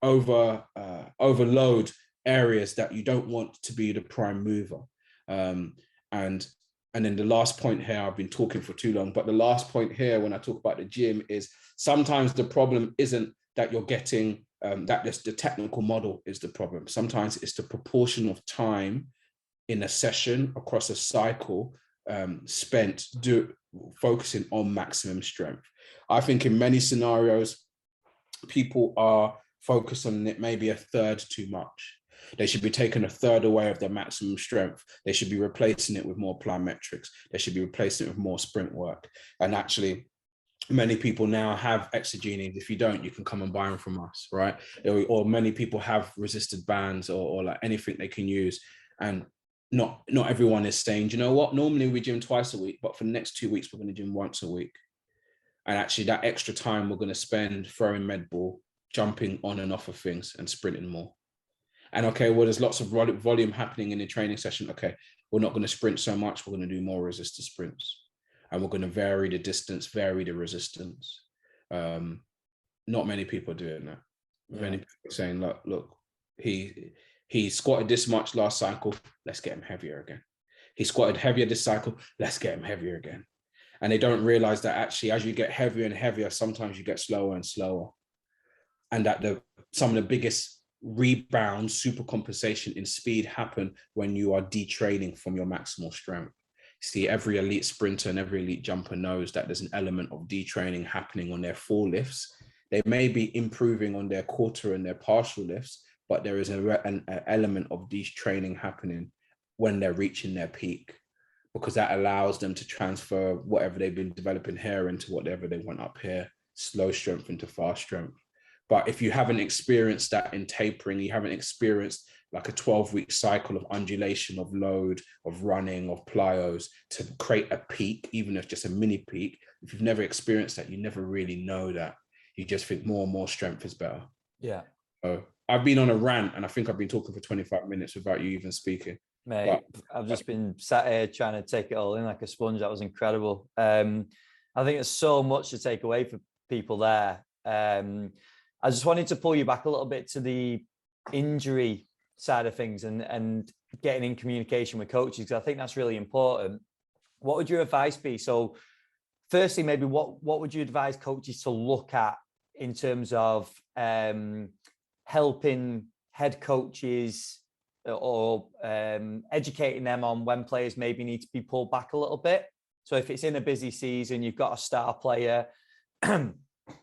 overload areas that you don't want to be the prime mover. And then the last point here, I've been talking for too long, but the last point here when I talk about the gym is sometimes the problem isn't that you're getting, that the technical model is the problem. Sometimes it's the proportion of time in a session across a cycle spent focusing on maximum strength. I think in many scenarios, people are focused on it maybe a third too much. They should be taking a third away of their maximum strength. They should be replacing it with more plyometrics. They should be replacing it with more sprint work. And actually, many people now have exogenies. If you don't, you can come and buy them from us, right? Or many people have resisted bands or like anything they can use. And not everyone is saying, you know what, normally we gym twice a week, but for the next 2 weeks, we're going to gym once a week. And actually that extra time we're going to spend throwing med ball, jumping on and off of things and sprinting more. And okay, well, there's lots of volume happening in the training session. Okay, we're not going to sprint so much. We're going to do more resisted sprints. And we're going to vary the distance, vary the resistance. Not many people are doing that. Many people are saying, look, he squatted this much last cycle, let's get him heavier again. He squatted heavier this cycle, let's get him heavier again. And they don't realize that actually, as you get heavier and heavier, sometimes you get slower and slower. And that some of the biggest rebounds, super compensation in speed happen when you are detraining from your maximal strength. See, every elite sprinter and every elite jumper knows that there's an element of detraining happening on their full lifts. They may be improving on their quarter and their partial lifts, but there is an element of detraining happening when they're reaching their peak, because that allows them to transfer whatever they've been developing here into whatever they want up here, slow strength into fast strength. But if you haven't experienced that in tapering, you haven't experienced like a 12-week cycle of undulation, of load, of running, of plyos to create a peak, even if just a mini peak, if you've never experienced that, you never really know that. You just think more and more strength is better. Yeah. So I've been on a rant and I think I've been talking for 25 minutes without you even speaking. Mate, I've just been sat here trying to take it all in like a sponge. That was incredible. I think there's so much to take away for people there. I just wanted to pull you back a little bit to the injury side of things and getting in communication with coaches, because I think that's really important. What would your advice be? So firstly, maybe what would you advise coaches to look at in terms of helping head coaches or educating them on when players maybe need to be pulled back a little bit? So if it's in a busy season, you've got a star player,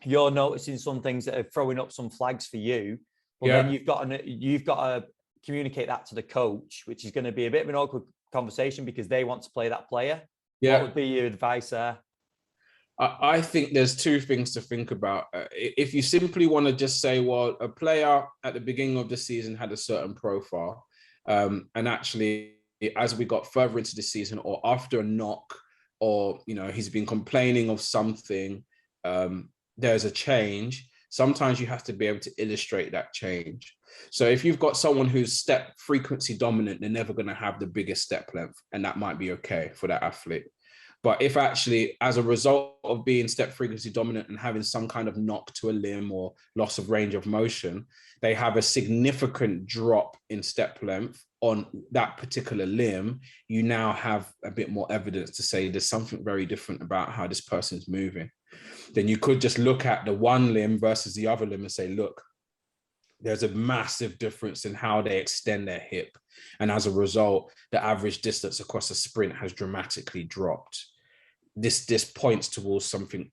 you're noticing some things that are throwing up some flags for you, but then you've got to communicate that to the coach, which is going to be a bit of an awkward conversation because they want to play that player. What would be your advice there? I think there's two things to think about. If you simply want to just say, well, a player at the beginning of the season had a certain profile, and actually as we got further into the season or after a knock, or he's been complaining of something, there's a change. Sometimes you have to be able to illustrate that change. So if you've got someone who's step frequency dominant, they're never going to have the biggest step length, and that might be okay for that athlete. But if actually, as a result of being step frequency dominant and having some kind of knock to a limb or loss of range of motion, they have a significant drop in step length on that particular limb, you now have a bit more evidence to say there's something very different about how this person's moving. Then you could just look at the one limb versus the other limb and say, look, there's a massive difference in how they extend their hip. And as a result, the average distance across a sprint has dramatically dropped. This points towards something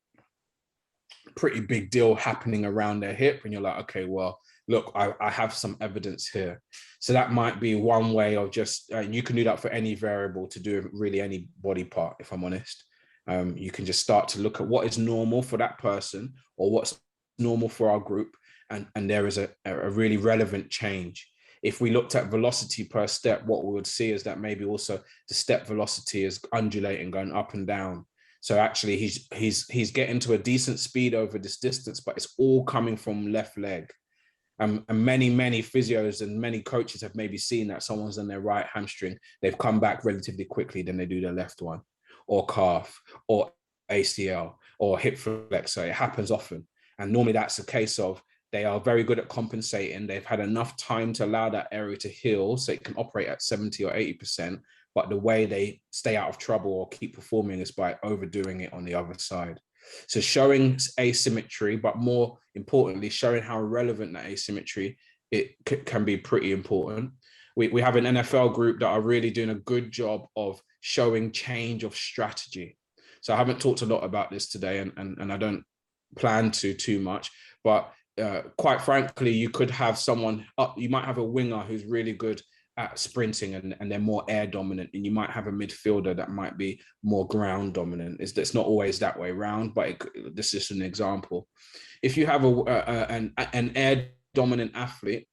pretty big deal happening around their hip. And you're like, okay, well, look, I have some evidence here. So that might be one way of just, you can do that for any variable to do really any body part, if I'm honest. You can just start to look at what is normal for that person or what's normal for our group. And there is a really relevant change. If we looked at velocity per step, what we would see is that maybe also the step velocity is undulating, going up and down. So actually he's getting to a decent speed over this distance, but it's all coming from left leg. And many physios and many coaches have maybe seen that someone's on their right hamstring, they've come back relatively quickly than they do their left one, or calf, or ACL, or hip flexor. It happens often. And normally that's a case of they are very good at compensating. They've had enough time to allow that area to heal so it can operate at 70 or 80%. But the way they stay out of trouble or keep performing is by overdoing it on the other side. So showing asymmetry, but more importantly, showing how relevant that asymmetry can be pretty important. We have an NFL group that are really doing a good job of showing change of strategy. So I haven't talked a lot about this today, and I don't plan to too much, but quite frankly, you could have someone up, you might have a winger who's really good at sprinting and they're more air dominant, and you might have a midfielder that might be more ground dominant. It's not always that way around, but this is an example. If you have an air dominant athlete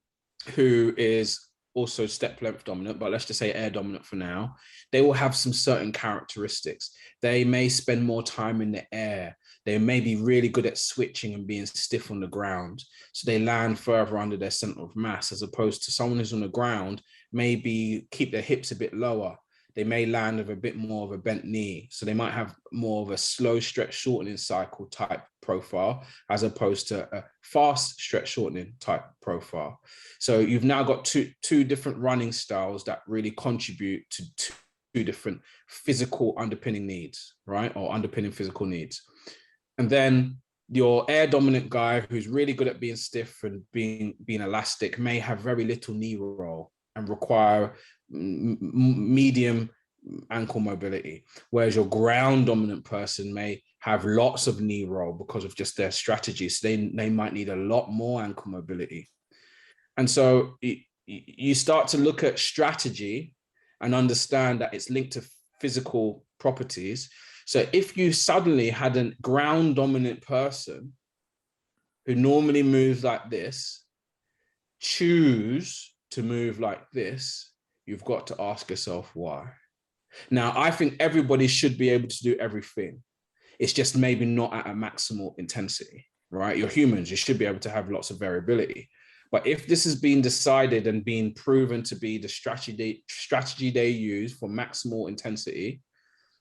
who is also step length dominant, but let's just say air dominant for now, they will have some certain characteristics. They may spend more time in the air. They may be really good at switching and being stiff on the ground. So they land further under their center of mass, as opposed to someone who's on the ground, maybe keep their hips a bit lower. They may land with a bit more of a bent knee. So they might have more of a slow stretch shortening cycle type profile as opposed to a fast stretch shortening type profile. So you've now got two different running styles that really contribute to two different physical underpinning needs, right? Or underpinning physical needs. And then your air dominant guy who's really good at being stiff and being elastic may have very little knee roll and require medium ankle mobility, whereas your ground dominant person may have lots of knee roll because of just their strategies. So they might need a lot more ankle mobility. And so you start to look at strategy and understand that it's linked to physical properties. So if you suddenly had a ground dominant person who normally moves like this, choose to move like this, you've got to ask yourself why. Now, I think everybody should be able to do everything. It's just maybe not at a maximal intensity, right? You're humans, you should be able to have lots of variability. But if this has been decided and been proven to be the strategy they use for maximal intensity,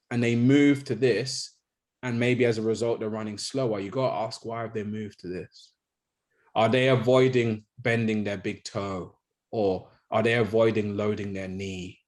and they move to this, and maybe as a result, they're running slower, you got to ask, why have they moved to this? Are they avoiding bending their big toe? Or are they avoiding loading their knee?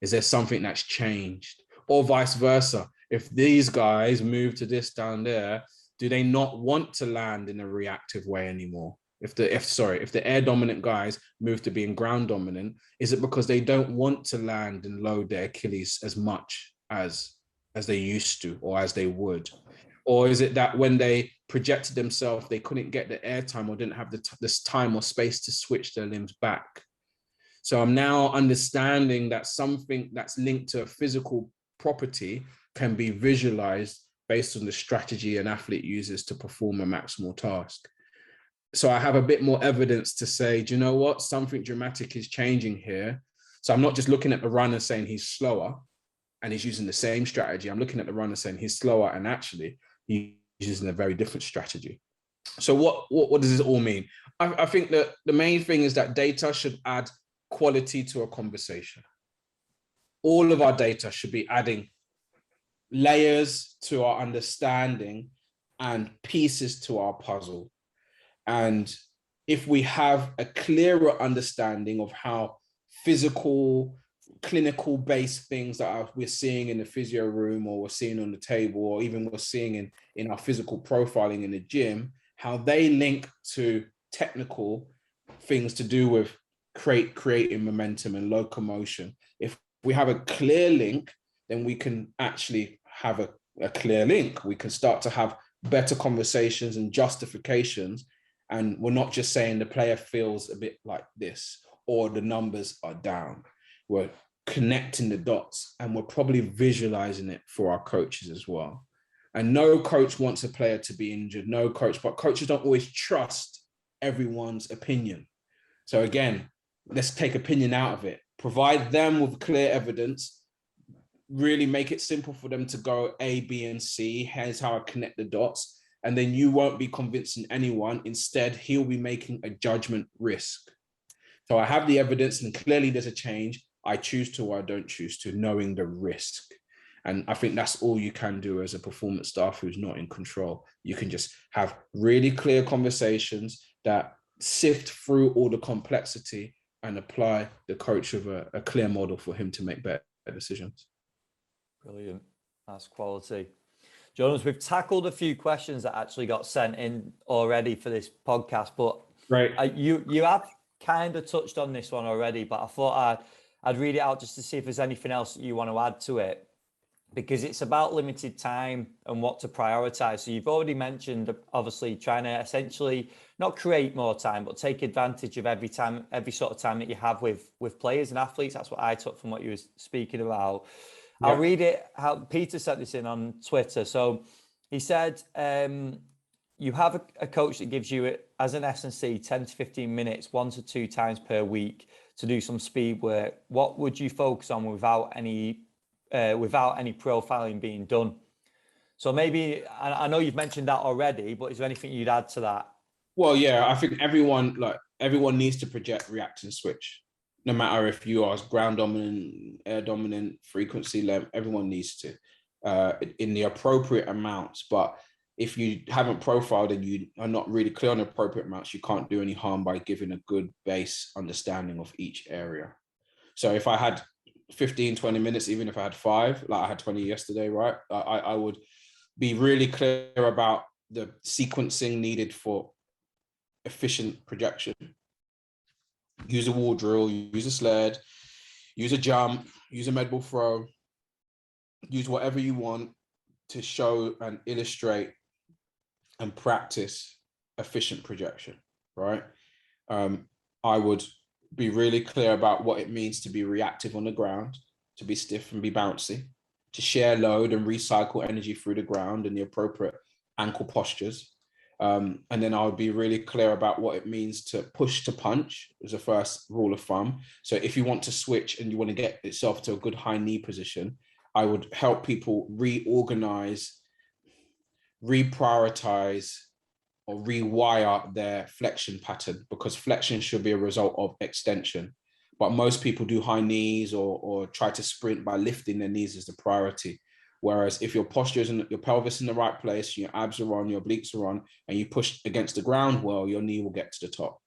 Is there something that's changed? Or vice versa? If these guys move to this down there, do they not want to land in a reactive way anymore? If the air dominant guys move to being ground dominant, is it because they don't want to land and load their Achilles as much as they used to or as they would? Or is it that when they projected themselves, they couldn't get the air time or didn't have this time or space to switch their limbs back? So I'm now understanding that something that's linked to a physical property can be visualized based on the strategy an athlete uses to perform a maximal task. So I have a bit more evidence to say, do you know what? Something dramatic is changing here. So I'm not just looking at the runner saying he's slower and he's using the same strategy. I'm looking at the runner saying he's slower and actually he's using a very different strategy. So what does this all mean? I think that the main thing is that data should add quality to a conversation. All of our data should be adding layers to our understanding and pieces to our puzzle. And if we have a clearer understanding of how physical, clinical based things that we're seeing in the physio room or we're seeing on the table or even we're seeing in our physical profiling in the gym, how they link to technical things to do with creating momentum and locomotion. If we have a clear link, then we can actually have a clear link. We can start to have better conversations and justifications. And we're not just saying the player feels a bit like this or the numbers are down. We're connecting the dots and we're probably visualizing it for our coaches as well. And no coach wants a player to be injured, no coach, but coaches don't always trust everyone's opinion. So again, let's take opinion out of it. Provide them with clear evidence, really make it simple for them to go A, B, and C. Here's how I connect the dots. And then you won't be convincing anyone. Instead, he'll be making a judgment risk. So I have the evidence and clearly there's a change. I choose to or I don't choose to, knowing the risk. And I think that's all you can do as a performance staff who's not in control. You can just have really clear conversations that sift through all the complexity and apply the coach of a clear model for him to make better decisions. Brilliant. That's quality. Jonas, we've tackled a few questions that actually got sent in already for this podcast, but right. You have kind of touched on this one already, but I thought I'd read it out just to see if there's anything else that you want to add to it, because it's about limited time and what to prioritize. So you've already mentioned, obviously, trying to essentially not create more time, but take advantage of every sort of time that you have with players and athletes. That's what I took from what you were speaking about. Yeah. I'll read it how Peter sent this in on Twitter. So he said, you have a coach that gives you, as an S&C, 10 to 15 minutes, 1 to 2 times per week to do some speed work. What would you focus on without any profiling being done? So maybe, I know you've mentioned that already, but is there anything you'd add to that? Well, yeah, I think everyone needs to project, react, and switch. No matter if you are ground dominant, air dominant, frequency, length, everyone needs to in the appropriate amounts. But if you haven't profiled and you are not really clear on the appropriate amounts, you can't do any harm by giving a good base understanding of each area. So if I had 15, 20 minutes, even if I had 5, like I had 20 yesterday, right? I would be really clear about the sequencing needed for efficient projection. Use a wall drill, use a sled, use a jump, use a med ball throw, use whatever you want to show and illustrate and practice efficient projection, right? I would be really clear about what it means to be reactive on the ground, to be stiff and be bouncy, to share load and recycle energy through the ground in the appropriate ankle postures. And then I would be really clear about what it means to push to punch as a first rule of thumb. So if you want to switch and you want to get yourself to a good high knee position, I would help people reorganize, reprioritize, or rewire their flexion pattern, because flexion should be a result of extension. But most people do high knees or try to sprint by lifting their knees as the priority. Whereas if your posture is in your pelvis in the right place, your abs are on, your obliques are on, and you push against the ground well, your knee will get to the top.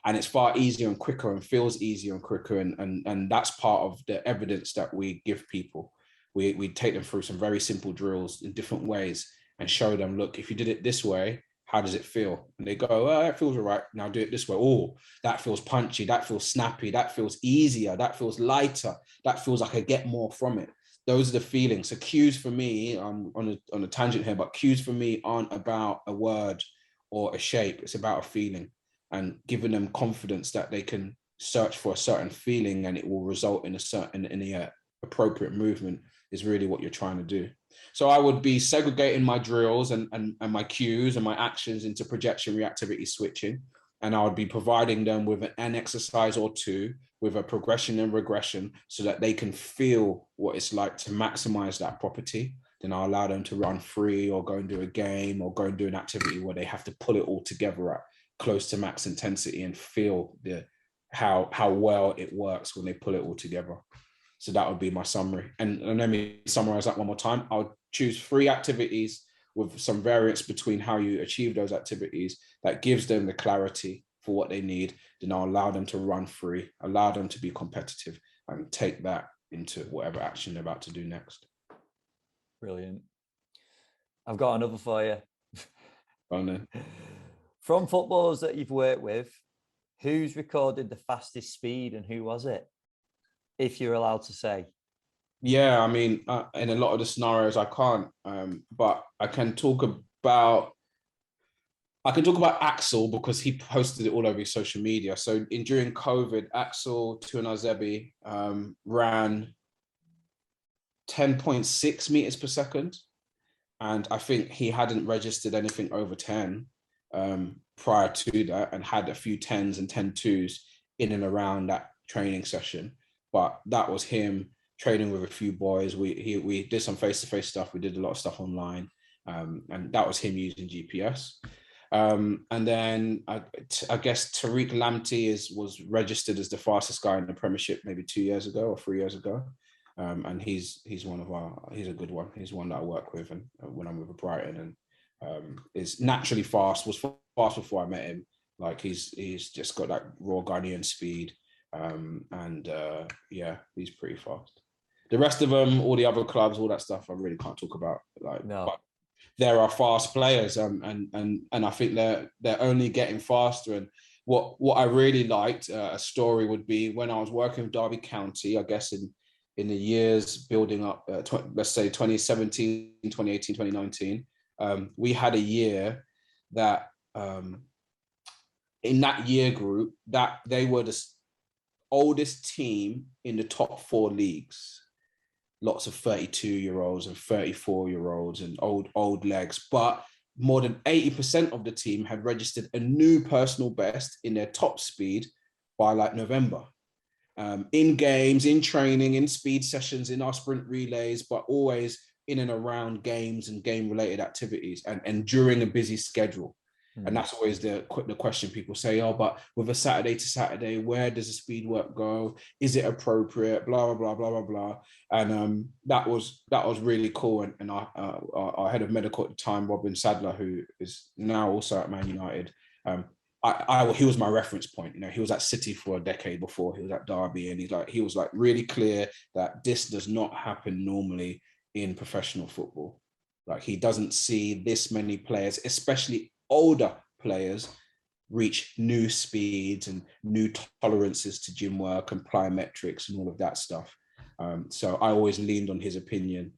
And it's far easier and quicker and feels easier and quicker. And that's part of the evidence that we give people. We take them through some very simple drills in different ways and show them, look, if you did it this way, how does it feel? And they go, oh, that feels all right. Now do it this way. Oh, that feels punchy. That feels snappy. That feels easier. That feels lighter. That feels like I get more from it. Those are the feelings. So cues for me, I'm on a tangent here, but cues for me aren't about a word or a shape. It's about a feeling, and giving them confidence that they can search for a certain feeling and it will result in the appropriate movement is really what you're trying to do. So I would be segregating my drills and my cues and my actions into projection, reactivity, switching. And I would be providing them with an exercise or two with a progression and regression so that they can feel what it's like to maximize that property. Then I'll allow them to run free or go and do a game or go and do an activity where they have to pull it all together at close to max intensity and feel how well it works when they pull it all together. So that would be my summary. And let me summarize that one more time. I would choose 3 activities with some variance between how you achieve those activities that gives them the clarity for what they need. Then I'll allow them to run free, allow them to be competitive, and take that into whatever action they're about to do next. Brilliant. I've got another for you. Go on then. From footballers that you've worked with, who's recorded the fastest speed and who was it? If you're allowed to say. Yeah, I mean, in a lot of the scenarios I can't, but I can talk about Axel because he posted it all over his social media. So during COVID, Axel Tuanazebi ran 10.6 meters per second. And I think he hadn't registered anything over 10 prior to that, and had a few 10s and 10.2s in and around that training session. But that was him training with a few boys. We did some face-to-face stuff. We did a lot of stuff online. And that was him using GPS. And then I guess Tariq Lamptey was registered as the fastest guy in the Premiership maybe 2 years ago or 3 years ago. And he's a good one. He's one that I work with and when I'm with Brighton, and is naturally fast, was fast before I met him. Like he's just got that raw Ghanaian speed. Yeah, he's pretty fast. The rest of them, all the other clubs, all that stuff, I really can't talk about. Like, no. But there are fast players, and I think they're only getting faster. And what I really liked, a story would be when I was working with Derby County, I guess in the years building up, let's say 2017, 2018, 2019, we had a year that in that year group that they were the oldest team in the top 4 leagues. Lots of 32-year-olds and 34-year-olds and old legs, but more than 80% of the team had registered a new personal best in their top speed by like November. In games, in training, in speed sessions, in our sprint relays, but always in and around games and game-related activities and during a busy schedule. And that's always the question people say, oh, but with a Saturday to Saturday, where does the speed work go? Is it appropriate? Blah, blah, blah, blah, blah, blah. And that was really cool. And our head of medical at the time, Robin Sadler, who is now also at Man United, he was my reference point. You know, he was at City for a decade before, he was at Derby, and he was really clear that this does not happen normally in professional football. Like, he doesn't see this many players, especially older players, reach new speeds and new tolerances to gym work and plyometrics and all of that stuff. So I always leaned on his opinion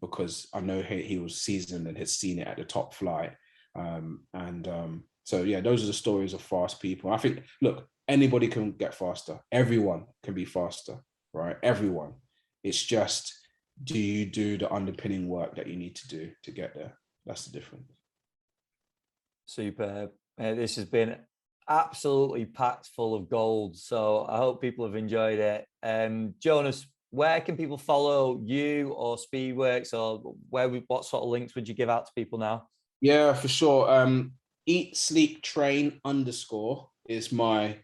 because I know he was seasoned and had seen it at the top flight. So yeah, those are the stories of fast people. I think, look, anybody can get faster. Everyone can be faster, right? Everyone. It's just, do you do the underpinning work that you need to do to get there? That's the difference. Superb. This has been absolutely packed full of gold. So I hope people have enjoyed it. Jonas, where can people follow you or Speedworks, or what sort of links would you give out to people now? Yeah, for sure. Eat, Sleep, Train _ is my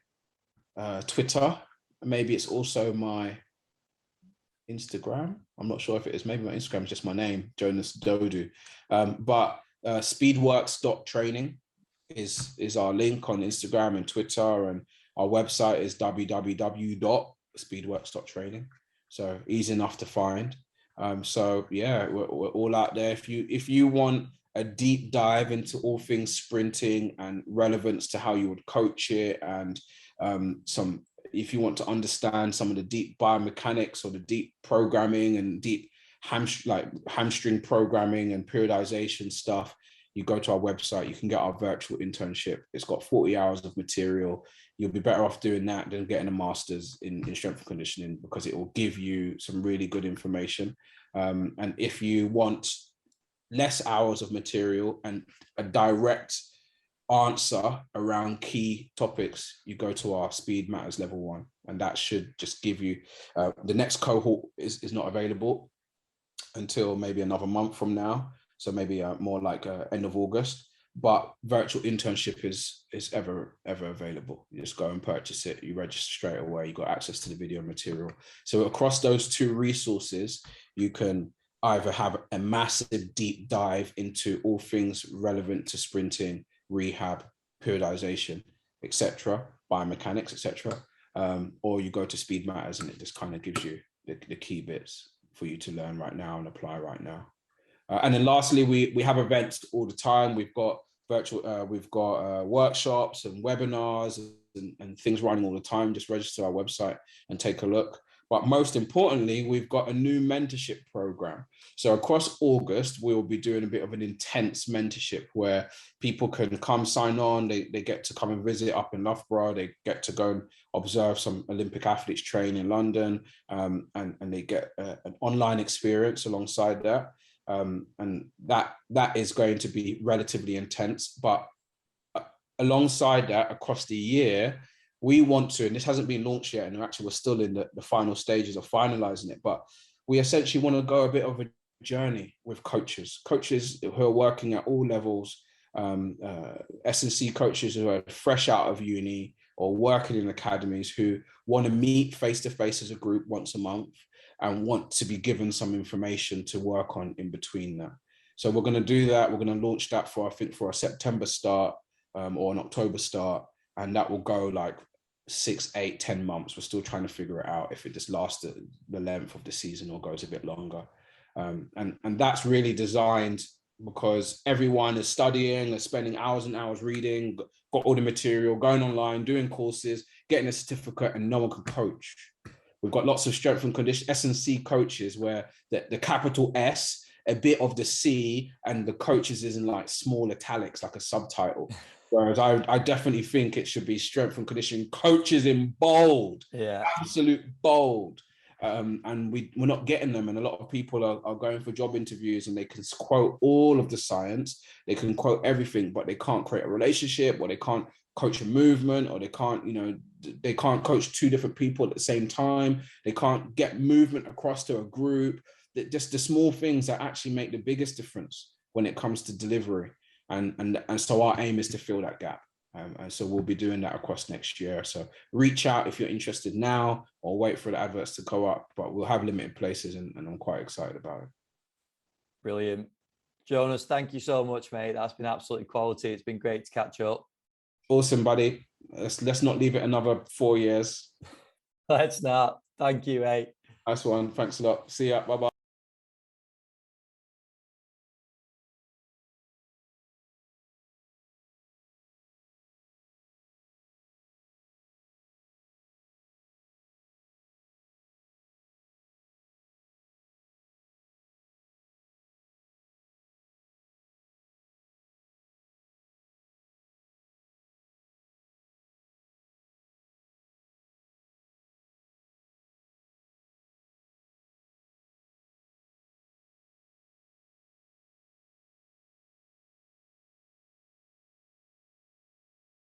Twitter. Maybe it's also my Instagram. I'm not sure if it is. Maybe my Instagram is just my name, Jonas Dodoo. But speedworks.training is our link on Instagram and Twitter, and our website is www.speedworks.training. So easy enough to find. So yeah, we're all out there. If you want a deep dive into all things sprinting and relevance to how you would coach it, and if you want to understand some of the deep biomechanics or the deep programming and deep hamstring programming and periodization stuff, you go to our website, you can get our virtual internship. It's got 40 hours of material. You'll be better off doing that than getting a master's in strength and conditioning, because it will give you some really good information. And if you want less hours of material and a direct answer around key topics, you go to our Speed Matters Level 1, and that should just give you, the next cohort is not available until maybe another month from now. So maybe more like end of August, but virtual internship is ever available. You just go and purchase it, you register straight away, you got access to the video material. So across those two resources, you can either have a massive deep dive into all things relevant to sprinting, rehab, periodization, etc., biomechanics, etc., or you go to Speed Matters and it just kind of gives you the key bits for you to learn right now and apply right now. And then lastly, we have events all the time. We've got workshops and webinars and things running all the time. Just register our website and take a look. But most importantly, we've got a new mentorship program. So across August, we will be doing a bit of an intense mentorship where people can come sign on. They get to come and visit up in Loughborough. They get to go and observe some Olympic athletes train in London, and they get an online experience alongside that. And that is going to be relatively intense. But alongside that, across the year, we want to, and this hasn't been launched yet, and actually we're still in the final stages of finalizing it, but we essentially want to go a bit of a journey with coaches who are working at all levels, S&C coaches who are fresh out of uni or working in academies, who want to meet face-to-face as a group once a month and want to be given some information to work on in between that. So we're going to do that. We're going to launch that for a September start or an October start, and that will go like 6, 8, 10 months. We're still trying to figure it out if it just lasts the length of the season or goes a bit longer. And that's really designed because everyone is studying, they're spending hours and hours reading, got all the material, going online, doing courses, getting a certificate, and no one can coach. We've got lots of strength and condition S&C coaches where the capital S, a bit of the C, and the coaches is in like small italics, like a subtitle. Whereas I definitely think it should be strength and conditioning coaches in bold, absolute bold. And we're not getting them. And a lot of people are going for job interviews and they can quote all of the science, they can quote everything, but they can't create a relationship, or they can't coach a movement, or they can't coach two different people at the same time. They can't get movement across to a group. Just the small things that actually make the biggest difference when it comes to delivery. And so our aim is to fill that gap. And so we'll be doing that across next year. So reach out if you're interested now, or wait for the adverts to go up, but we'll have limited places, and I'm quite excited about it. Brilliant. Jonas, thank you so much, mate. That's been absolutely quality. It's been great to catch up. Awesome, buddy. Let's not leave it another 4 years. Let's not. Thank you, mate. Nice one. Thanks a lot. See ya. Bye-bye.